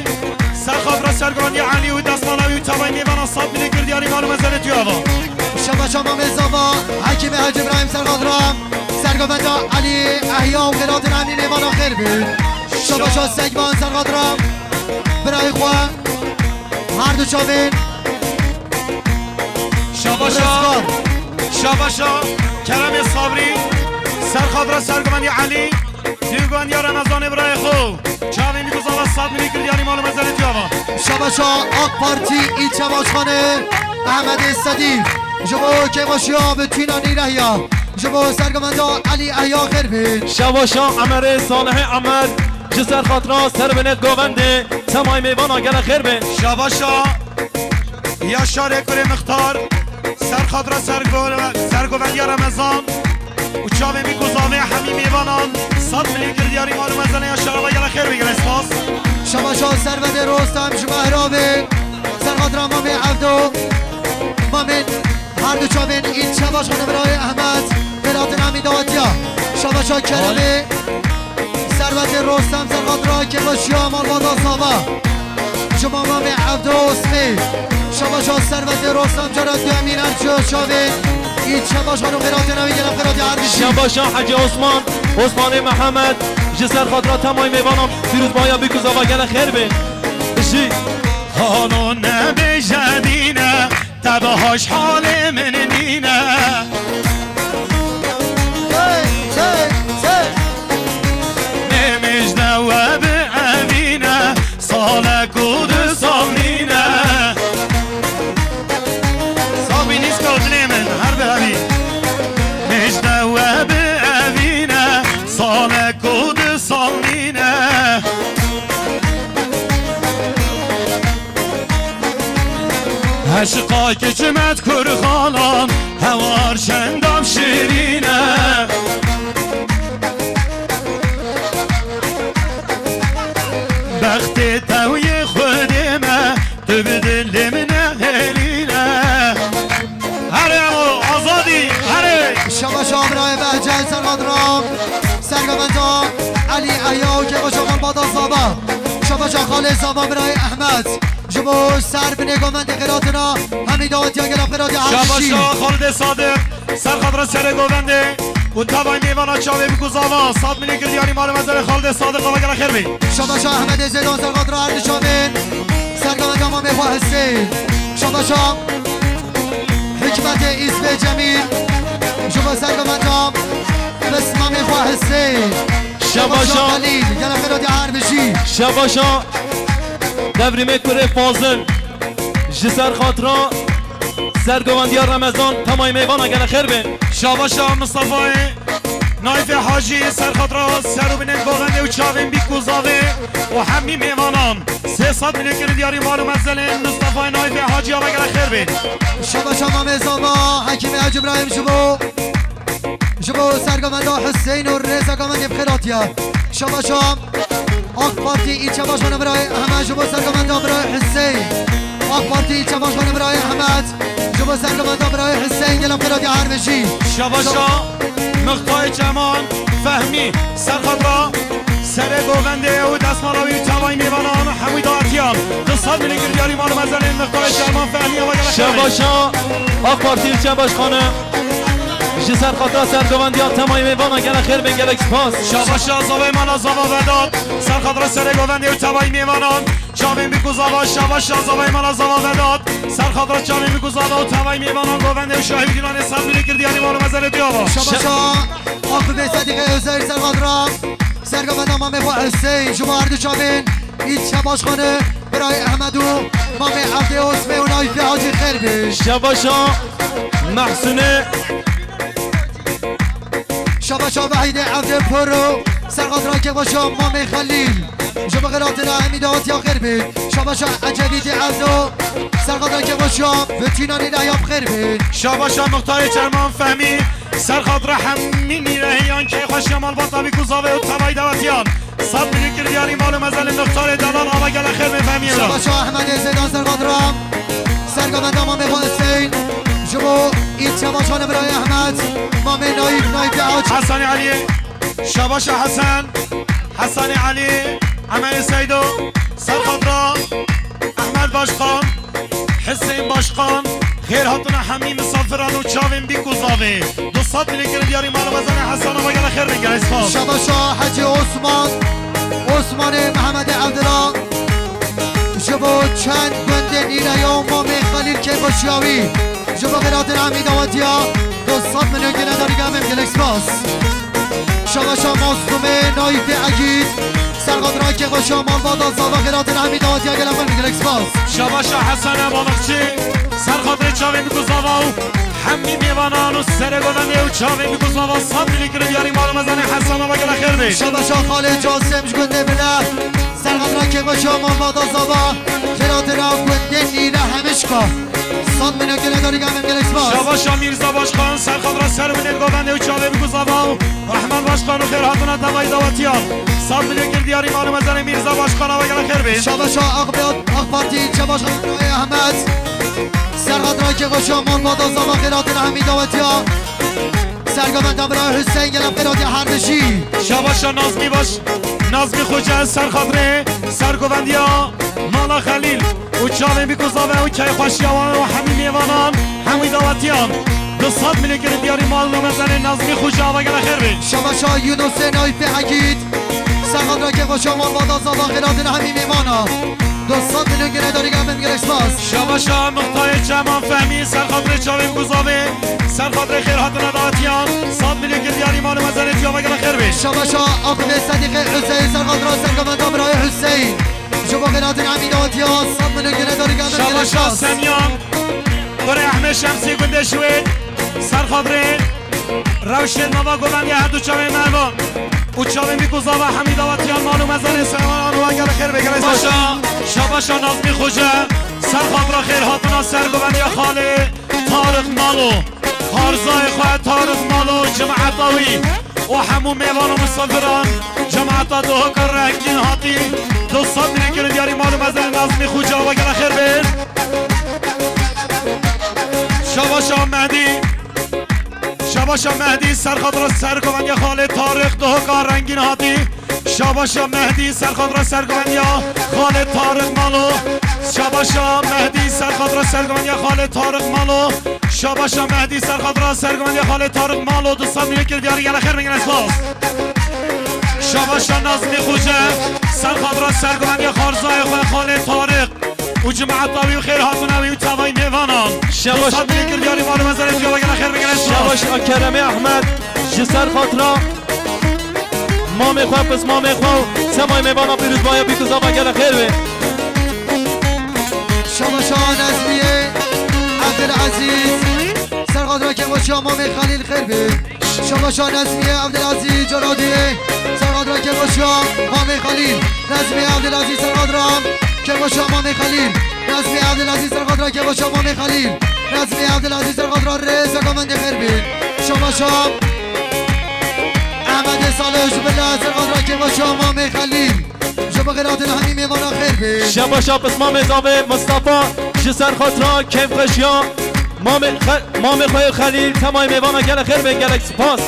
سرخاطره سرگرانی علی و دستمانوی و تمای میوانا 100 میلیون گرین دیاری مال مزل توی آوا شباشا مامی زبا حکیم حاج ابراهیم سرقادرام سرگمنده علی احیا و قرات نمی میوانا خیر بین شباشا سگمان سرقادرام برای خواه هر دو چاوین شباشا کرم صبری سرخاطره سرگمانی علی دیوگان یا رمضان برای خو چاوی میگوزاوا 100 میلیون گرین دیاری مال مزل توی آوا شباشا آق پارتی ای چواشخانه احمد صدیق جبو که باشیا به توینانی رهیا جبو سرگمنده علی احیا خیر بین شباشا عمر صالح عمر جسر خاطره سر بینید گوونده تمای میوانا گره خیر بین شباشا یا شاره کره مختار سرخاطره سرگوندی رمضان و چاوه میگوزاوه همی میوانان 100 میلیون گرین دیاری مال مزل یا شاره گره خیر بگیر اسپاس شباشا سرود رستم شمهرابه سرقادرام مامی عبدو مامین هر دو چاوین این شباشخانه برای احمد قرات نمی دادیا شباشا کرمه سرود رستم سرقادرام که باشیا مالبادا ساوا شما مامی عبدو اسمی شباشا سرود رستم جرات امین ارچو چاوین این شباش خانم خیرات نمیگیرم خیرات عربشی شباشا حاجی عثمان محمد جسر خاطرات تمام میوانم فیروز بایا بیکوزا و گل خیر بین جی حالو نبجدینه تبهاش حال من نینه نمجده و بعبینه سالک و دو سالینه صابی نیست کردنه من هر بهمی مجده و بعبینه سالک و دو سالینه عشقا که چمت کر خالان هوار شندم شیرینه بخت توی خودمه تو بدل من اهلینه هره امو آزادی هره شباش آمرای بهجل سرقدرام سرگمندام علی ایاو که باش آقا بادا زابا شباش خاله زابا برای احمد جبو سر به نگامند قراتنا همین دعوتی ها گرم قراتی عرشی شباشا خالد صادق سرخطر سر گوونده و تبای میوانا چاوه بگوزاوا 100 میلیون کردیاری مال مزار خالد صادق و گل خیر بی شباشا احمد زیدان سرقدر اردشامین سرگمند امام خواه حسین شباشا حکمت ایزب جمیل جبو سرگمندام بسمام خواه حسین شباشا خلیل گرم قراتی عربشی شباشا دبری میکره فاضل جسر خاطرا سرگوندی رمضان تمام میوان گل خیر بین شباشا مصطفی نایف حاجی سرخطر سر و بینن گوونده و چاوه بگوزاوه و همی میوانان 300 میلیون کردیاری مال مزار مصطفی نایف حاجی و گل خیر بی شباشا مام زاما حکیم حاج ابراهیم جبو سرگمندا حسین و رضا گمند بخیراتیا شباشا آق پارتی ای چباش خانه برای احمد جبو سرگمندا برای حسین آق پارتی ای چباش خانه برای احمد جبو سرگمندا برای حسین گلم بخیراتی عربشی شباشا مقطع جمان فهمی سرخطرا سر گوونده و دستمالاوی و توای میوانان هموی داتیان 200 میلیون کردیاری مال مزار مقطع جمان فهمی و گل خیر بی شباشا آق پارتی چنباش خانه جسر خاطرا سرگوندی تمام میوان گل خیر بین گل اکسپاس شباشا زاوی مالا زاوا وداد سرخطر سر گوونده و توای میوانان چاوین بگوزاوا شباشا زاوی مالا زاوا وداد سرخطر چاوین بگوزاوا و توای میوانان گوونده و شاهی دیلان 100 میلیون کردیاری مال مزار دیاوا شباشا آق به صدیق عزیر سرقدرام سرگمندا مام خواه حسین جبو اردشامین ای چباش خانه برای احمد و مام عبد عثمه و نایفی حاجی خیر بیش شباشا محسونه شباشا وحید عبد پرو سرقدران که باشا مام خلیل جبو قراتنا امیدات یا خیر بید شباشا عجلیت عبدو سرقدران که باشا وطینانی نیاب خیر بید شباشا مختار چرمان فهمی سرخطر همی میرهیان که خوش مال باطا بگوزاوه و توای دواتیان 100 میلیون کردیاری مال مزل مختار دلال آبا گل خیر بفهمی را شباشا احمد زیدان سرقدرام سرگمندا مام خواه حسین جبو این چباشان برای احمد مام نایب عاج حسن علی شباشا حسن علی عمل سیدو سرخطرا احمد باشخان حسین باشخان خیر هاتون همین مسافران و چاوین بگوزاوه 200 میلیون کردیاری مال مزل حسن آبا گل خیر بگل اسفال شباشا حجی عثمان محمد عبدالله جبو چند گنده نیره یا مام خلیل که باشیاوی جبو قرات الحمید آواتیا 200 میلیون که نداری گمم گلکسپاس شباشا ماستومه نایف عگید سرقدران که باشا مال بادا زاوا قرات الحمید آواتیا گلم گلکسپاس شباشا حسن بامخچی سرخطر چاوین بگوزاوا و همی میوانان و سر گوونده و چاوین بگوزاوا 100 میلیون کردیاری مال مزل حسن آبا گل خیر بی شباشا خالد جاسم گنده بله سرقدران که باشا مال بادا زاوا قرات گنده نیره همشکا 100 میلیون که نداری گمم گلکسپاس شباشا میرزا باشخان سرخطر سر بینید گوونده و چاوه بگوزاوا و احمد باشخان و خیر هاتون دوای دواتیان 100 میلیون کردیاری مال مزل میرزا باشخان آبا گل خیر بی شباشا آق پارتی چباش خانه احمد سرقدران که باشا مال بادا زاوا قرات الحمید آواتیا سرگمندم برای حسین گلم قرات هردشی شباشا نازمی خوجه سرخطره سرگووندیا مالا خلیل و چاوه بگوزاوه و که خوشیوان و همی میوانان همی داواتیان 200 میلیون گرم دیاری مال مزن نظمی خوجا و گل خیر بید شباشا یونس نایف حقید سرخان را که با شما بادازا و خیلات همین میمانا 200 میلیون گره داری گم بگیر اسپاس شباشا مختای جمان فهمی سرخاطر چاویم گذابه سرخاطر خیر هاتون داتیان 100 میلیون گرم دیاری مال مزن جا و گل خیر بید شباشا آقب صدیق حسین سرخان را سرگمند برای حسین شما خیلات همین داتیان 100 میلیون گره داری گم بگیر شباشا اسپاس سمیان برای احمد شمسی گنده شوید سرخاطر روشن نوا گوبند یه هر دو چاوه مروان او چاوه میگوزا و حمید آواتیان مالو مزن سیمان و اگر خیر بگره باشا شباشا نظمی خوجه سرخاطر خیر هاتونا سر گوبند یا خاله طارق مالو خارزای خواه طارق مالو جماعت آوی و همون میوان و مسافران جماعت دو کر رنگین هاتی 200 میلیون گرم دیاری مالو مزن نظمی خوجه و اگر خیر بیر شباشا مهدی شباشا مهدی سرخاطر سرگوند یا خاله طارق دو کار رنگین هاتی شباشا مهدی سرخاطر سرگوند یا خاله طارق مالو شباشا مهدی سرخاطر سرگوند یا خاله طارق مالو شباشا مهدی سرخاطر سرگوند یا خاله طارق مالو 200 میلیون گرم دیاری گل خیر بگیر اسپاس شباشا نظمی خوجه سرخاطر سرگوند یا خارزای خاله طارق و جماعت آوی و خیر هاتونوی و تاوی میوانان شباش 200 میلیون گرم دیاری مالو مزن جا و گل خیر بگیر اسپاس شباش کرمه احمد جسر خاطرا مام خواه پس مام خواه سمای میوانا پیروز بایا بیکوزا و گل خیر بی شباشا نظمیه عبدالعزیز سرخان را که با شما خلیل خیر بید شباشا نظمیه عبدالعزیز جرادیه سرخان را که با شما خلیل نظمیه عبدالعزیز سرخان را که با شما خلیل نظمیه عبدالعزیز سرخان را که با شما خلیل نظمیه عبدالعزیز سرخان را رزا گمند خیر بید شباشا احمد صالح جبله سرخان را که با شما خلیل شما غیرات همین میوانا خیر بید شباشا پس مام زاوه مصطفی جسر خاطرا کیف خشیا مام خواه خلیل تمای میوانا گل خیر بی گلک سپاس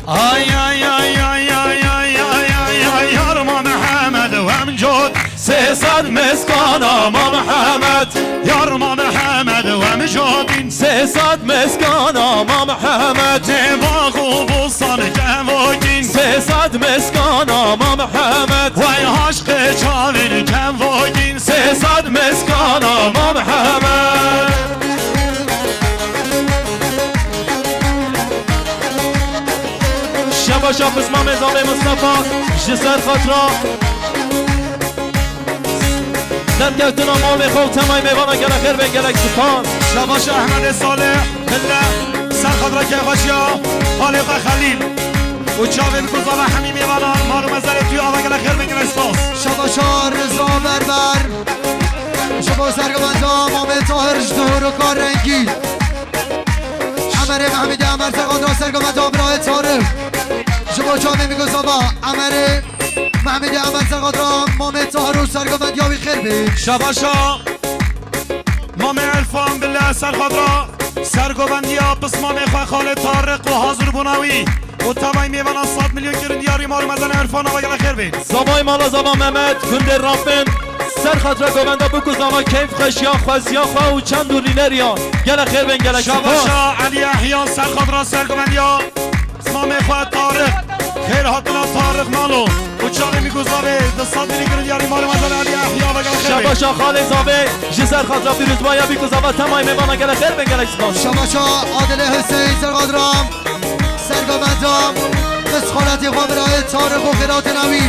آی آی آی آی آی آی آی آی آی یار ما محمد و امجد 300 مسکانا ما محمد یار ما محمد و امجد 300 مسکانا ما محمد باغ و بستان جواگین 300 مسکانا ما محمد وای عشق چاوین جواگین 300 مسکانا ما محمد شباشا پس مام زاوه مصطفی جسر خاطرا سرگردنا مام خواه تمای میوانا گل خیر بی گلک سپاس شباش احمد صالح بله سرخاطر که خوشیا خالق خلیل و چاوین گذا و همین میوانان مالو مزل توی آوه گل خیر بگیر اسپاس شباشا رضا بربر شبا سرگمندا مام طاهر جدور و کار رنگی عمر محمد عمر سرگان را سرگمندا برای طارق شبا چاوه میگوزا با عمر محمد عمر سرگان را مام طاهر و سرگمند یاوی خیر بید شباشا مام عرفان بالله سرخاطر سرگوبندیا پس مام خواه خاله طارق و حاضر بوناوی و تبای میوانا 100 میلیون گرم دیاری مالو مزن عرفان و گل خیر بید زبای مالا زبا محمد گنده رافن سر خاطر گوونده بکو زبا کیف خشیا خوزیا خواه و چند دو لینریا گل خیر بین گلک سپاس شباشا علی احیان سرخاطر سرگوبندیا پس مام خواه طارق خیر هاتنا طارق مالو و چاقی میگوزاوه 200 میلیون گرم دیاری مالو مزن علی احیان و گل خیر بید شباشا خاله زاوه جسر خاطر پیروز بایا بیکو زبا تمای میوانا گل خیر بین گلک سپاس شباشا عادل حسین سرگان را سرگمندا مسخالتی خواه برای طارق و خیرات نوی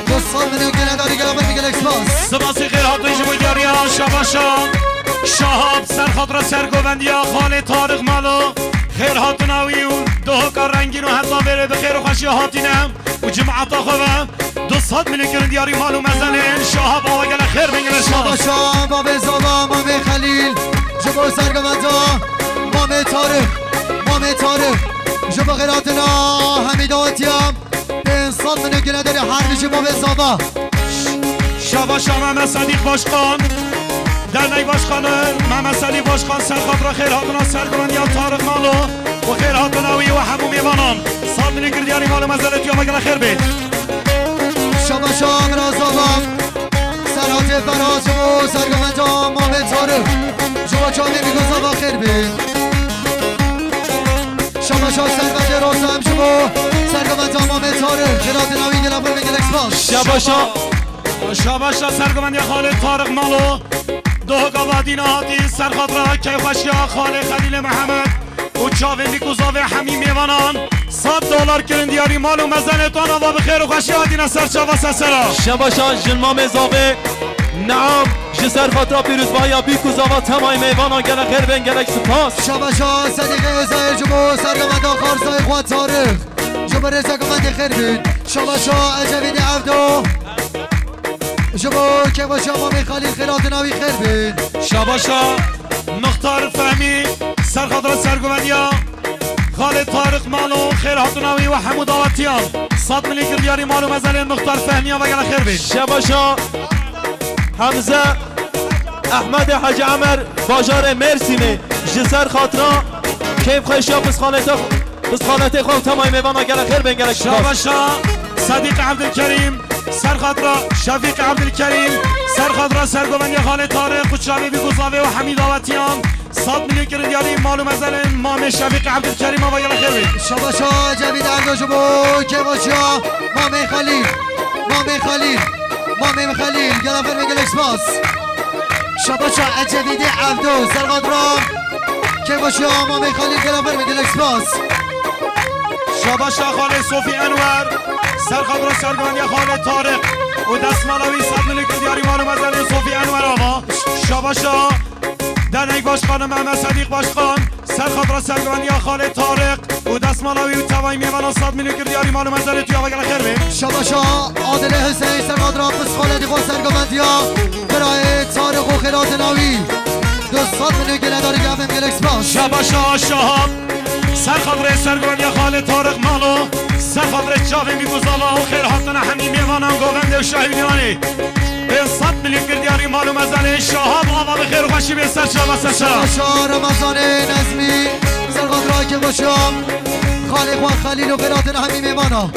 200 میلیون گره داری گلابه میگل اکسپاس سپاسی خیر هاتون جمعی دیاریا شباشا شهاب سرخاطر سرگوبندیا خاله طارق مالو خیر هاتوناوی و دو کار رنگین و حتی بره به خیر و خوشی هاتینم و جماعت خواه 200 میلیون گرم دیاری مالو مزنین شهاب آوه گل خیر بگل اسپاس شباشا باب زابا مام خلیل جبا سرگمندا مام طارق جبا غیراتنا حمیداتیم 500 میلیون گره داری هر نشی باب زابا شباشا محمد صدیق باشخان در نی باشخان محمد صدیق باشخان سرخاطر خیر هاتونا سرگوبندیا طارق مالو و خیر هاتوناوی و همو میوانان 100 میلیون گرم دیاری مالو مزنین یا گل خیر بید شباشا امرازابا سرات فراز و سرگمندا مام طارق جبا چامی میگو زابا خیر بید شباشا سرگوند روزم شما سرگوند امام تارق خیرات نوی گلابر بگل اکسپاس شباشا شاباشا سرگوند خالد طارق مالو دو گوادی نهادی سرخاطره که خوشیا خالد خلیل محمد و چاوه میکوزاوه همین میوانان $100 کرن دیاری مال و مزنتان و بخیر و خوشی آدین سرچاوه سسرا شباشا جنمام زاوه نعم جسر خاطر پیروز بایا بیکو زاوا تمای میوانا گل خیر بین گلک سپاس شباشا صدیقه زایر جبو سرگوند آخر زای خواد تارق جبو رزا گوند خیر بین شباشا اجوید عبدو جبو که باشا امام خلیل خیرات نوی خیر بین شاباشا مختار فهمی سرخاطر سرگوندیا خالد طارق مالو خیر هاتوناوی و حمود آواتیان 100 میلیون دیاری مالو مزنه مختار فهمی و گل خیر بین شباشا حمزه احمد حاج عمر باجار مرسیمه جسر خاطرا کیف خوشیا بس خانته خواه تمای میوانا گل خیر بین گلک سپاس شاباشا صدیق عبدالکریم سرخاطره شفیق عبدالکریم سرخاطره سرگوندی خالد طارق و چاوی بیگوزاوه و حمید آواتیان 100 میلیون کرن دیاری مالو مزنه مام شفیق عبدالکریم و گل خیر بین شباشا جوید عبدو جبو که باشا امام خلیل گلافر بگل اکسپاس شباشا اجوید عبدو سرقادرا که باشا امام خلیل گلافر بگل اکسپاس شاباشا خالد صوفی انور سرخاطره سرگوندی خالد طارق و دستمالوی 100 میلیون کرن دیاری مالو مزنه صوفی انور آوا شاباشا درنگ باشخان محمد صدیق باشخان سرخاطره سرگوندی خالد طارق و دستمالوی و توای میوان 100 میلیون کرن دیاری مالو مزنه توی آوا گل خیر بین شباشا عادل حسین سرقادرا پس خالدی خود سرگوندیا برای تارق و خیرات نوی 200 میلیون گله داری گفتم گل اکسپاس شاباشا شهاب سرخاطره سرگوندی خالد طارق مالو سرخاطره چاوی میگوزاوا و خیر هاتون همین میوانان گوونده و شاهدیانی به 100 میلیون کرن دیاری مالو مزنه شهاب آوا بخیر و خوشی به سر شما سر شباشا رمضان نظمی سرقادرا که باشا خالق و خلیل و خیرات همین میوانا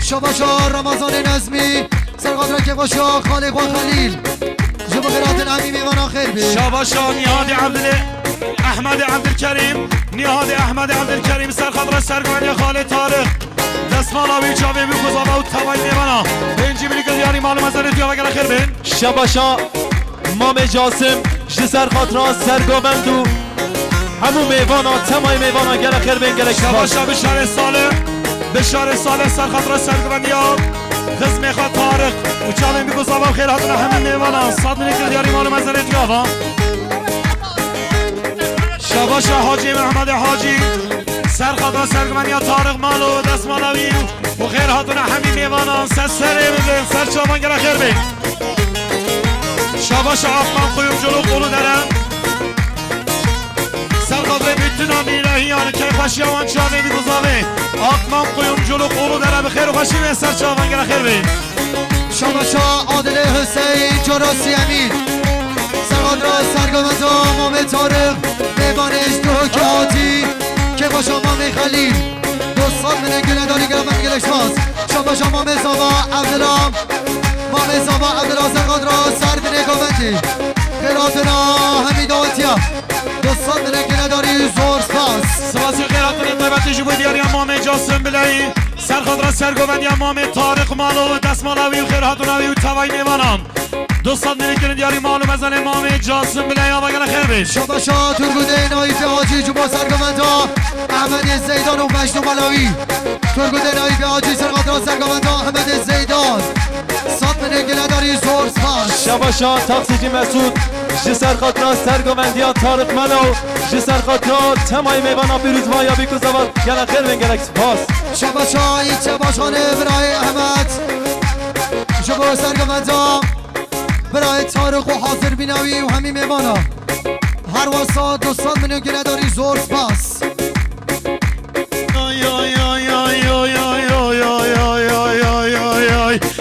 شباشا رمضان نظمی سرقادرا که باشا خالق و خلیل جبو خیرات همین میوانا خیر بی شاباشا نهاد احمد عبدالکریم نهاد احمد عبدالکریم سرخاطره سرگوندی خالد طارق دستمالاوی چاوی بیگوزاوا و توای میوانا 5 میلیون کرن دیاری مالو مزنه توی آوا گل خیر بین شباشا مام جاسم جسر خاطرا سرگوند و همون میوانا تمای میوانا گل خیر بین گلک سپاس شباشا بشار ساله سرخاطره سرگوندیا خزم خواه طارق و چاوی بیگوزاوا و خیر هاتون همین میوانا 100 میلیون کرن دیاری مالو مزنه توی آوا شباشا حاجی محمد حاجی سرخاطره سرگوندیا طارق مالو دستمالوی و خیر هاتون همین میوانا سره بزن سر چاوان گل خیر بین شباشا افغان خویم جلو قولو درم سرخاطره میتونم ایرهیان که خوشی آوان چاوی بیگوزاوه افغان خویم جلو قولو درم خیر و خوشی به سر چاوان گل خیر بین شباشا عادل حسین جراسی امین سرقادرا سرگوند امام تارق میوانش دو که آتی که باشا امام خلیل 200 میلیون گله داری گرفتم گل اکسپاس شباشا امام زاوا عبدالام امام زاوا عبدالله سرقادرا سر بینه گوندی خیراتنا حمید آواتیا 200 میلیون گله داری زور سپاس سواسی خیراتون طیبت جبو دیاری امام جاسم بلایی سرخاطره سرگوندی امام طارق مالو دستمالاوی و خیر هاتوناوی و توای میوانان 200 میلیون کرن دیاری مالو مزنه امام جاسم بلایی آوا گل خیر بین شباشا ترگوده نایف حاجی جبو سرگووندا احمد زیدان و مجنو ملاوی ترگوده نایف حاجی سرقادرا سرگووندا احمد زیدان 100 میلیون گله داری زور سپاس شباشا تاکسیجی مسعود جسر خاطرا سرگوندیا طارق مالو جسر خاطرا تمای میوانا پیروز بایا بیکو زاوا گل خیر بین گلک سپاس شباشا ایچ باشخانه برای احمد جبو سرگووندا برای تارق و حاضر بیناوی و همین میوانا هر واسا 200 میلیون گله داری زور سپاس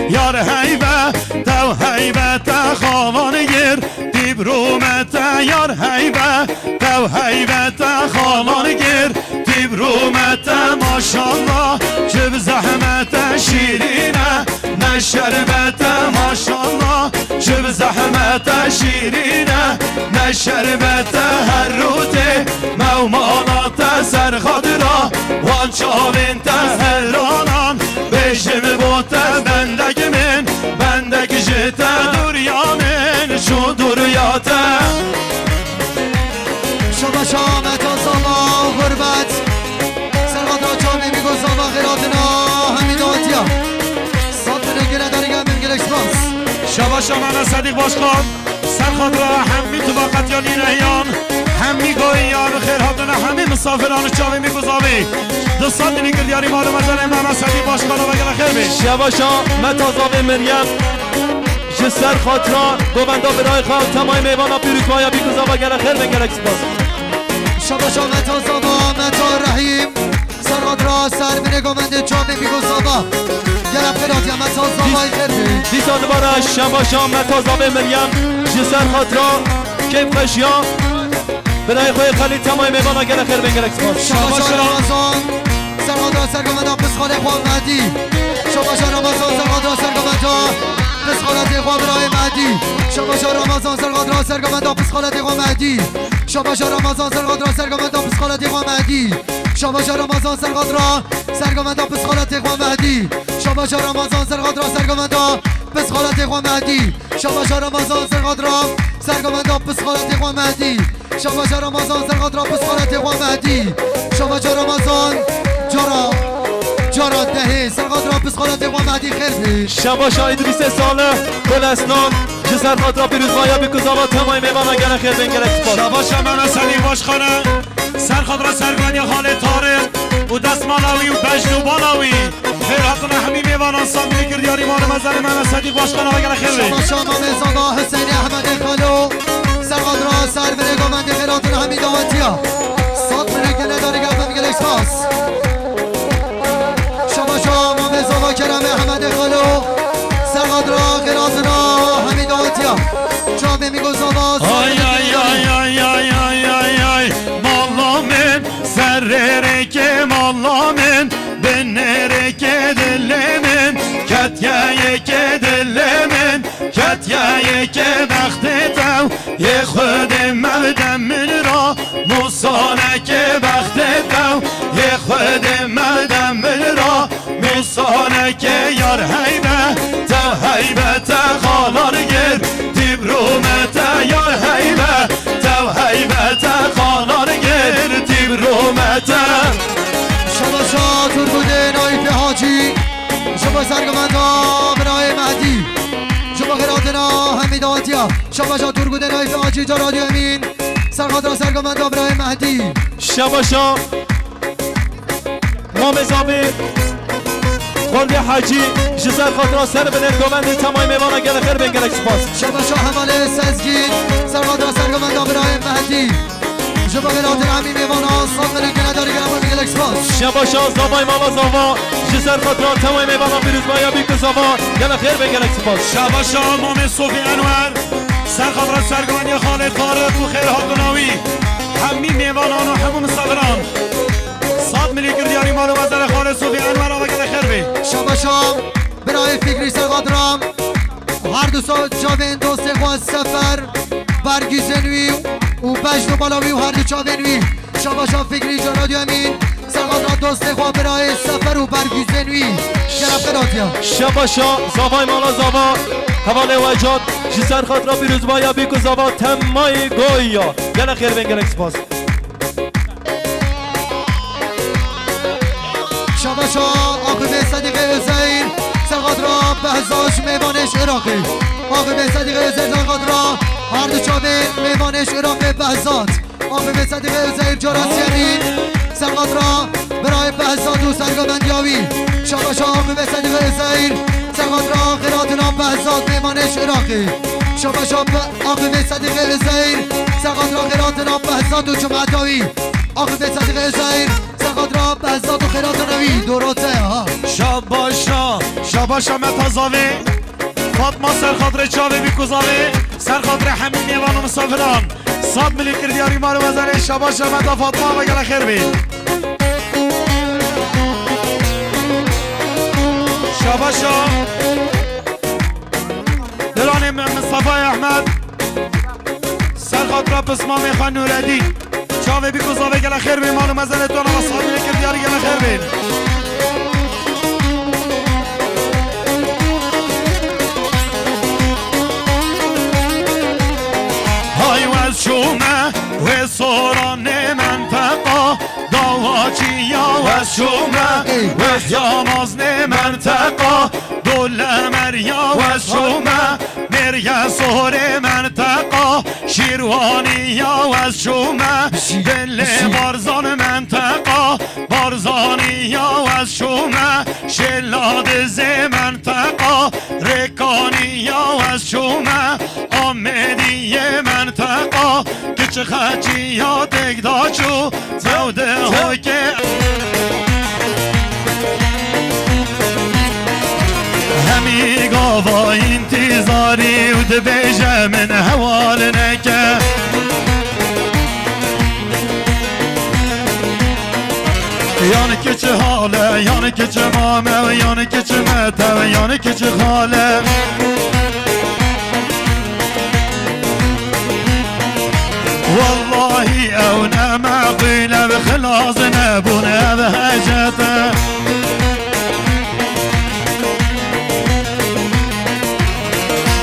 یار هیبه تو هیبت خوان گیر دیبرومت یار هیبه تو هیبت خوان گیر دیبرومت ماشالله چه بزحمت شیرینه نه شربت ماشالله چه بزحمت شیرینه نه شربت هر روته مومانات سر خاطرا وان چاوین تهرانان بشم بوته بندگی من بندگی جته دوریامن شو دوریاته شما شامت و ساما و غربت سرقات را چامی میگو ساما خیراتنا همین دواتیا سات نگیره داریم بمگل اکسپاس شبا شما صدیق باشخان سرخاد را همی تو باقت یا نینهیان همی گوییان خیر حدنا همی مسافران چاوی میگذاوی دوستان دینی گردیاری مالو مزنه من صدیق باشخان و بگل خیر بی شباشا متازاوی مریم جسر خاطران گووندا برای خواه تمای میوانا پیروزمایا بیکوزا و گره خیر بگل اکسپاس شما شامت و ساما متا رحیم سرقات را سر بینه گوونده چامی میگو ساما گرم خیراتی متا سامای خیر بی دیسان بارش شباشا متازاوی مریم جسر خاطران کیف خشیا برای خواه خالی تمای میوانا گره خیر بگل اکسپاس شما رمضان سرقات را سر گوونده پس خاله خواه مهدی شما رمضان سرقات را سر گوونده پس خالت خواه برای مهدی شما رمضان سرقات را سر گوونده پس خالت خواه مهدی شما رمضان سرقات را سر گوونده پس خالت خواه مهدی شما رمضان سرقات را سر گوونده پس خالت خواه مهدی شما رمضان سرقات را سر گوونده پس خالت خواه مهدی شما رمضان سرقات را سر گوونده پس خالت خواه مهدی شما رمضان سرقات را پس خالت خواه مهدی شما رمضان جارا دهی سرقات را پس خالت خواه مهدی خیر بی شباشا ادریس ساله گل اسنان جسر خاطران پیروزمایا بیکوزا و تمای میوانا گره خیر بگل اکسپاس شبا شما صدیق باشخانه سرخاد را سرگوانی خاله تارق و دست مالاوی و بجد و بالاوی خیر حدنا همی میوانان سامی گردیاری مالو مزنه من صدیق باشخانه و بگل خیر بی شما میزانا حسین احمد خالو سرقات را سر بینه گوونده خیراتون همی داوتیا سات بینه که نداری گفت بگل اکسپاس شما میزانا کرم احمد خالو سرقات را خیراتنا همی داوتیا چامی میگو زواز Ay ay ay ay ay ay ay ay Mallamen serrereke mallamen Bennereke dillemen Katyayeke dillemen Katyayeke bakhtetev Ye khudem mevdem min ra Musaneke bakhtetev Ye khudem mevdem min ra Musaneke yar heybe Tev heybete khalar gir Tibrumet yar heybe Tev heybete khalar gir Tibrumet شما تربوده نایف حاجی شما سرگمندا برای مهدی شما خیراتنا همی داوتیا شما تربوده نایف حاجی جا رادیو امین سرخات را سرگمندا برای مهدی شباشا مامزاوی خورده حاجی جسر خاطران سر بینه گوونده تمای میوانا گره خیر بگل اکسپاس شما حمله سزگین سرخات را سرگمندا برای مهدی شما خیراتنا همی میوانا سامنه که نداری گرم بگل اکسپاس شباشا زابای ماما زاوا جسر خاطران تمای میوانا پیروزمایا بیکوزا و گره خیر بگل اکسپاس شبا شام صوفی انور سرخاد را سرگوانی خاله تارق و خیر حدناوی همی میوانان و همون مسافران صاد ملی گردیاری مالو مزنه خاله صوفی انور و بگل خیر بی شما برای فکری سرقادرام هر دو سال چاوین دوست خواه سفر برگیزنوی و بجد و بالاوی و هر دو چاوینوی شما فکری جا رادیو امین سرقادرام دوست خواه برای سفر و برگیزنوی گرفت قراتیا شباشا زاوای مالا زاوا حواله وجاد جسر خاطران پیروزمایا بیکوزا و تمای گویا گره خیر بگل اکسپاس شما آقای صدیق حسین سرقادرام بهزاش میوانش عراقی آقای صدیق حسین سرقادرام هر دو چاوین میوانش عراقی بهزاد آقای صدیق حسین جارسیانی سرقادرام برای بهزاد و سرگوندیاوی شما آقای صدیق حسین سرقادرام خیراتنا بهزاد میوانش عراقی شما آقای صدیق حسین سرقادرام خیراتنا بهزاد و جمعتاوی آقای صدیق حسین سرقادرام بهزاد و خیراتناوی دوراته ها شباشا متازاوی فاطمه سرخاطر چاوی بیکوزاوی سرخاطر همین میوان و مسافران صاد ملی گردیاری مالو مزنه شباشا متا فاطمه و بگل خیر بی شباشا دلان مصطفی احمد خاطر بسما میخوان نوردی چاوه بی گذاوه گل خیر بین مالو مزن تو نما صابینه که دیاری گل خیر بین های و شومه و سوران منطقه داواچی یا و شومه و یامازن منطقه دل مریا و شومه مریا سور منطقه شیروانی یا و شومه دل بارزان منطقه بارزانی یا و شومه شلاد ز منطقه رکانی یا و شومه آمدی منطقه کچ خچی یا دگداچو زوده های که همی گاوا انتظاری و دبیجه من حوال نکه یعنی که چه حاله یعنی که چه مامه یعنی که چه مته یعنی که چه خاله والله او نمعقيله بخلاص نبونه بهجته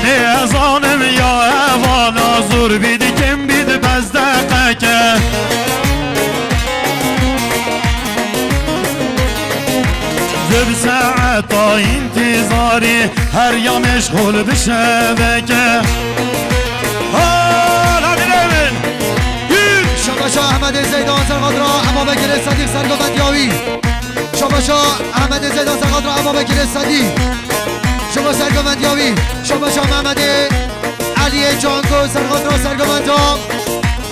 يا ظالم يا اوانا زور بيدي كم بيدي بزدقك ذب ساعة انتظاري هر يوم مشغول بشبكه شاباشا احمد زیدان سرقادرا اما بکر صدیق سرگوبند یاوی شاباشا احمد زیدان سرقادرا اما بکر صدیق شما سرگوبند یاوی شاباشا محمد علی جانگو سرقادرا سرگوبند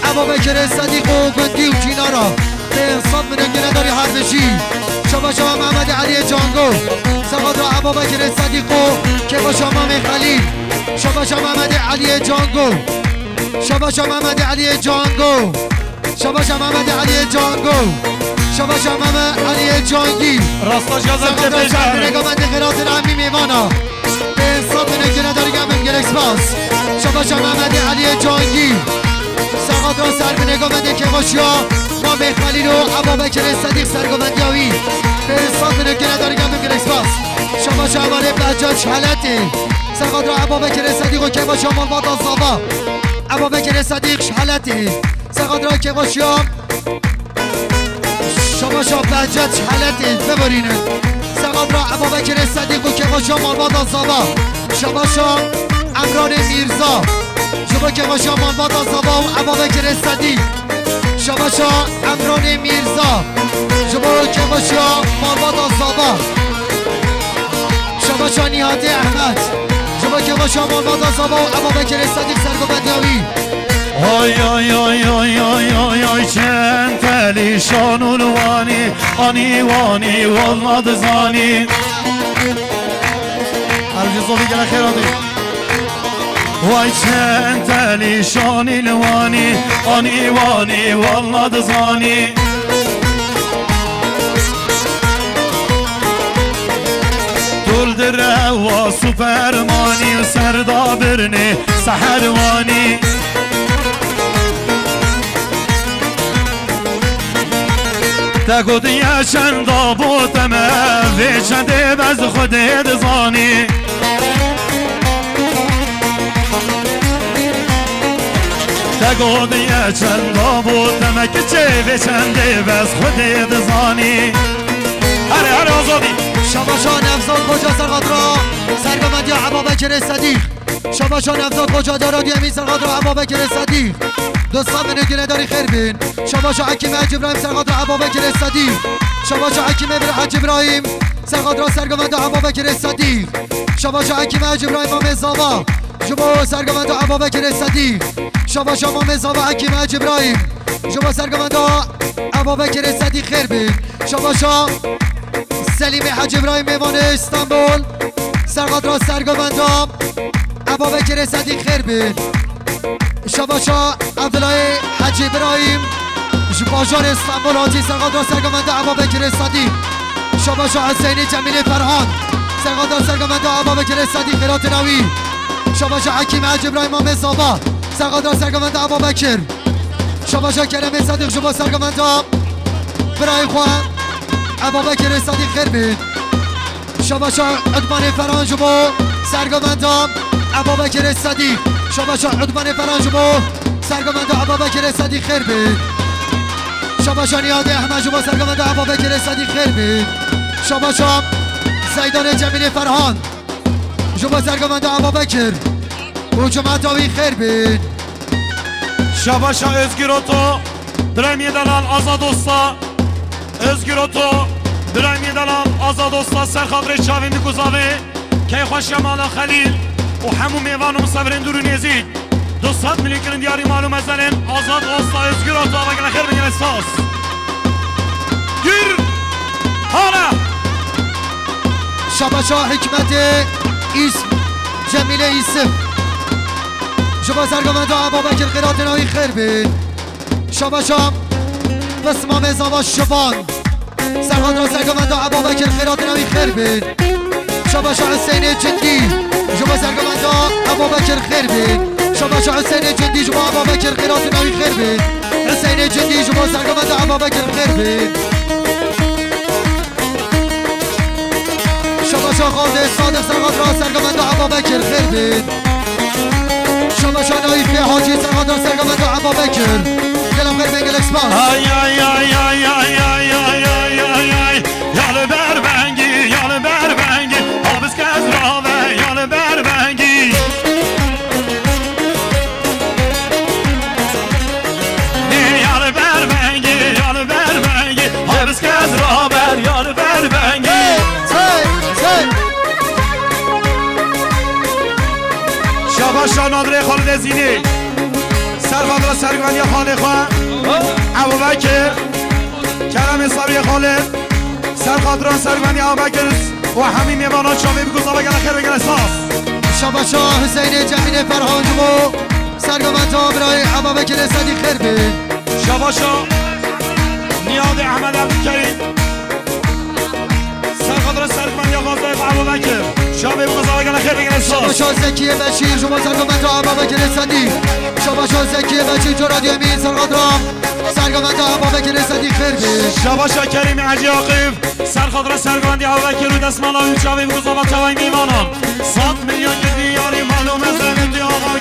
اما بکر صدیق و گندی و کنارا به انصاب منگه نداری حرفشی شاباشا محمد علی جانگو سرقادرا اما بکر صدیق و که با شما خلیل شاباشا محمد علی جانگو شاباشا محمد علی جانگو شاباشا محمد علی جانگو شاباشا محمد علی جانگی راستاش یازم که بجاره نگامند خیرات رمی میوانا به انصاب نگه نداری گمم گلکسپاس شاباشا محمد علی جانگی سقاط را سر به نگامند که باشیا ما به خلیل و ابابکر صدیق سرگامندیاوی به انصاب نگه نداری گمم گلکسپاس شاباشا عماره بجاج حالتی سقاط را ابابکر صدیق و که باشیا مالبات آزابا ابابکر صدیق حالتی سقاط را که باشیا شاباشا بجاج حالتی ببرینه سقاط را ابابکر صدیق و که باشیا مالبات آزابا شاباشا امران میرزا شما که باشا مالبات آزابا و ابابکر صدیق شاباشا امران میرزا شما که باشیا مالبات آزابا شاباشا نیات احمد شما که باشا مالبات آزابا و ابابکر صدیق سرگوبندیاوی آی آی آی آی آی آی آی چند تلیشان الوانی آنی وانی والله دزانی هرگز صوفی گله خیراتی وای چند تلیشان الوانی آنی وانی والله دزانی دل در و سوپرمانی و سردابرنی سحروانی تگو دیا چند آبوتمه و چنده بز خودت زانی تگو دیا چند آبوتمه که چه و چنده بز خودت زانی هره آزادی شاباشا نفزاد کجا سرقادرا سرگمندی ابابکر صدیق شاباشا نفزاد کجا دارادی امین سرقادرا ابابکر صدیق دوستان منو گله داری خیر بین شاباشا حکیم حج ابراهیم سرقادرا ابابکر صدیق شاباشا حکیم حج ابراهیم سرقادرا سرگمندی ابابکر صدیق شاباشا حکیم حج ابراهیم امام زاوا شما سرگمندی ابابکر صدیق شاباشا امام زاوا حکیم حج ابراهیم شما سرگمندی ابابکر صدیق خیر بین شاباشا سلیم حج ابراهیم میوان استانبول سرقادرا سرگوبندام ابابکر صدیق خیر بین شاباشا عبدالله حج ابراهیم بازار استانبول حاجی سرقادرا سرگوبنده ابابکر صدیق شاباشا حسینی جمیل فرهان سرقادرا سرگوبنده ابابکر صدیق خیرات نوی شاباشا حکیم حج ابراهیم امام زاوا سرقادران سرگمند ابا بکر شباشا کرم صدیق شما سرگمند برای خواه ابا بکر صدیق خیر بید شباشا عدمان فران شما سرگمند ابا بکر صدیق شباشا عدمان فران شما سرگمند ابا بکر صدیق خیر بید شباشا نیاده احمد شما سرگمند ابا بکر صدیق خیر بید شباشا زیدان جمیل فرهان شما سرگمند ابا بکر و جماعت آوی خیر بید شباشا özgüroto درمی دلال آزاد استا özgüroto درمی دلال آزاد استا سرخاطر چاوی میگذاوه که خوش یمالا خلیل و همو میوان و مصورین درون یزید 200 میلیون کرن دیاری معلوم ازلن آزاد استا özgüroto و گل خیر بگن اساس گیر هانا شباشا حکمت اسم جمیل ایسف شما سرگمند ابا بکر قرات نایی خیر بید شباشا بسمام زاوا شبان سرخاطر سرگمند ابا بکر قرات نایی خیر بید شباشا حسین جندی شما سرگمند ابا بکر خیر بید شباشا حسین جندی شما ابا بکر قرات نایی خیر بید حسین جندی شما سرگمند ابا بکر خیر بید شباشا خالد صادق سرخاطر سرگمند ابا بکر خیر بید شباشا نایف حاجی سرخاطر سرگمند ابا بکر دلم خیر بینگل اکسپاس ay ay ay ay ay ay ay ay ay ay yalı berbengi yalı berbengi abis kezrave yalı berbengi yalı berbengi yalı berbengi abis kezrave yalı berbengi شباشا نادر خالد زینی سرخاطر سرگمندی خالد خواه ابو بکر کرم صبری خالد سرخاطران سرگمندی ابو بکر و همین میوانا چاوی بگذار بگن خیر بگن اساس شباشا حسین جمیل فرهان جمو سرگمند برای ابا بکر صدیق خیر بید شباشا نیاد احمد عبدالکریم سرخاطر سرگمندی غازه ابو بکر چاوی بگذار بگن خیر بگن اساس شباشا زکی بشیر شما سرگمند ابا بکر صدیق شباشا زکی بشیر جو رادیو امین سرخاطران سرگمند ابا بکر صدیق خیر بید شباشا کریم حجی عاقب سرخاطر سرگمندی ابو بکر و دستمالا و چاوی بگذار و چاوی میوانان 100 میلیون دیاری معلوم از زمین دی آقا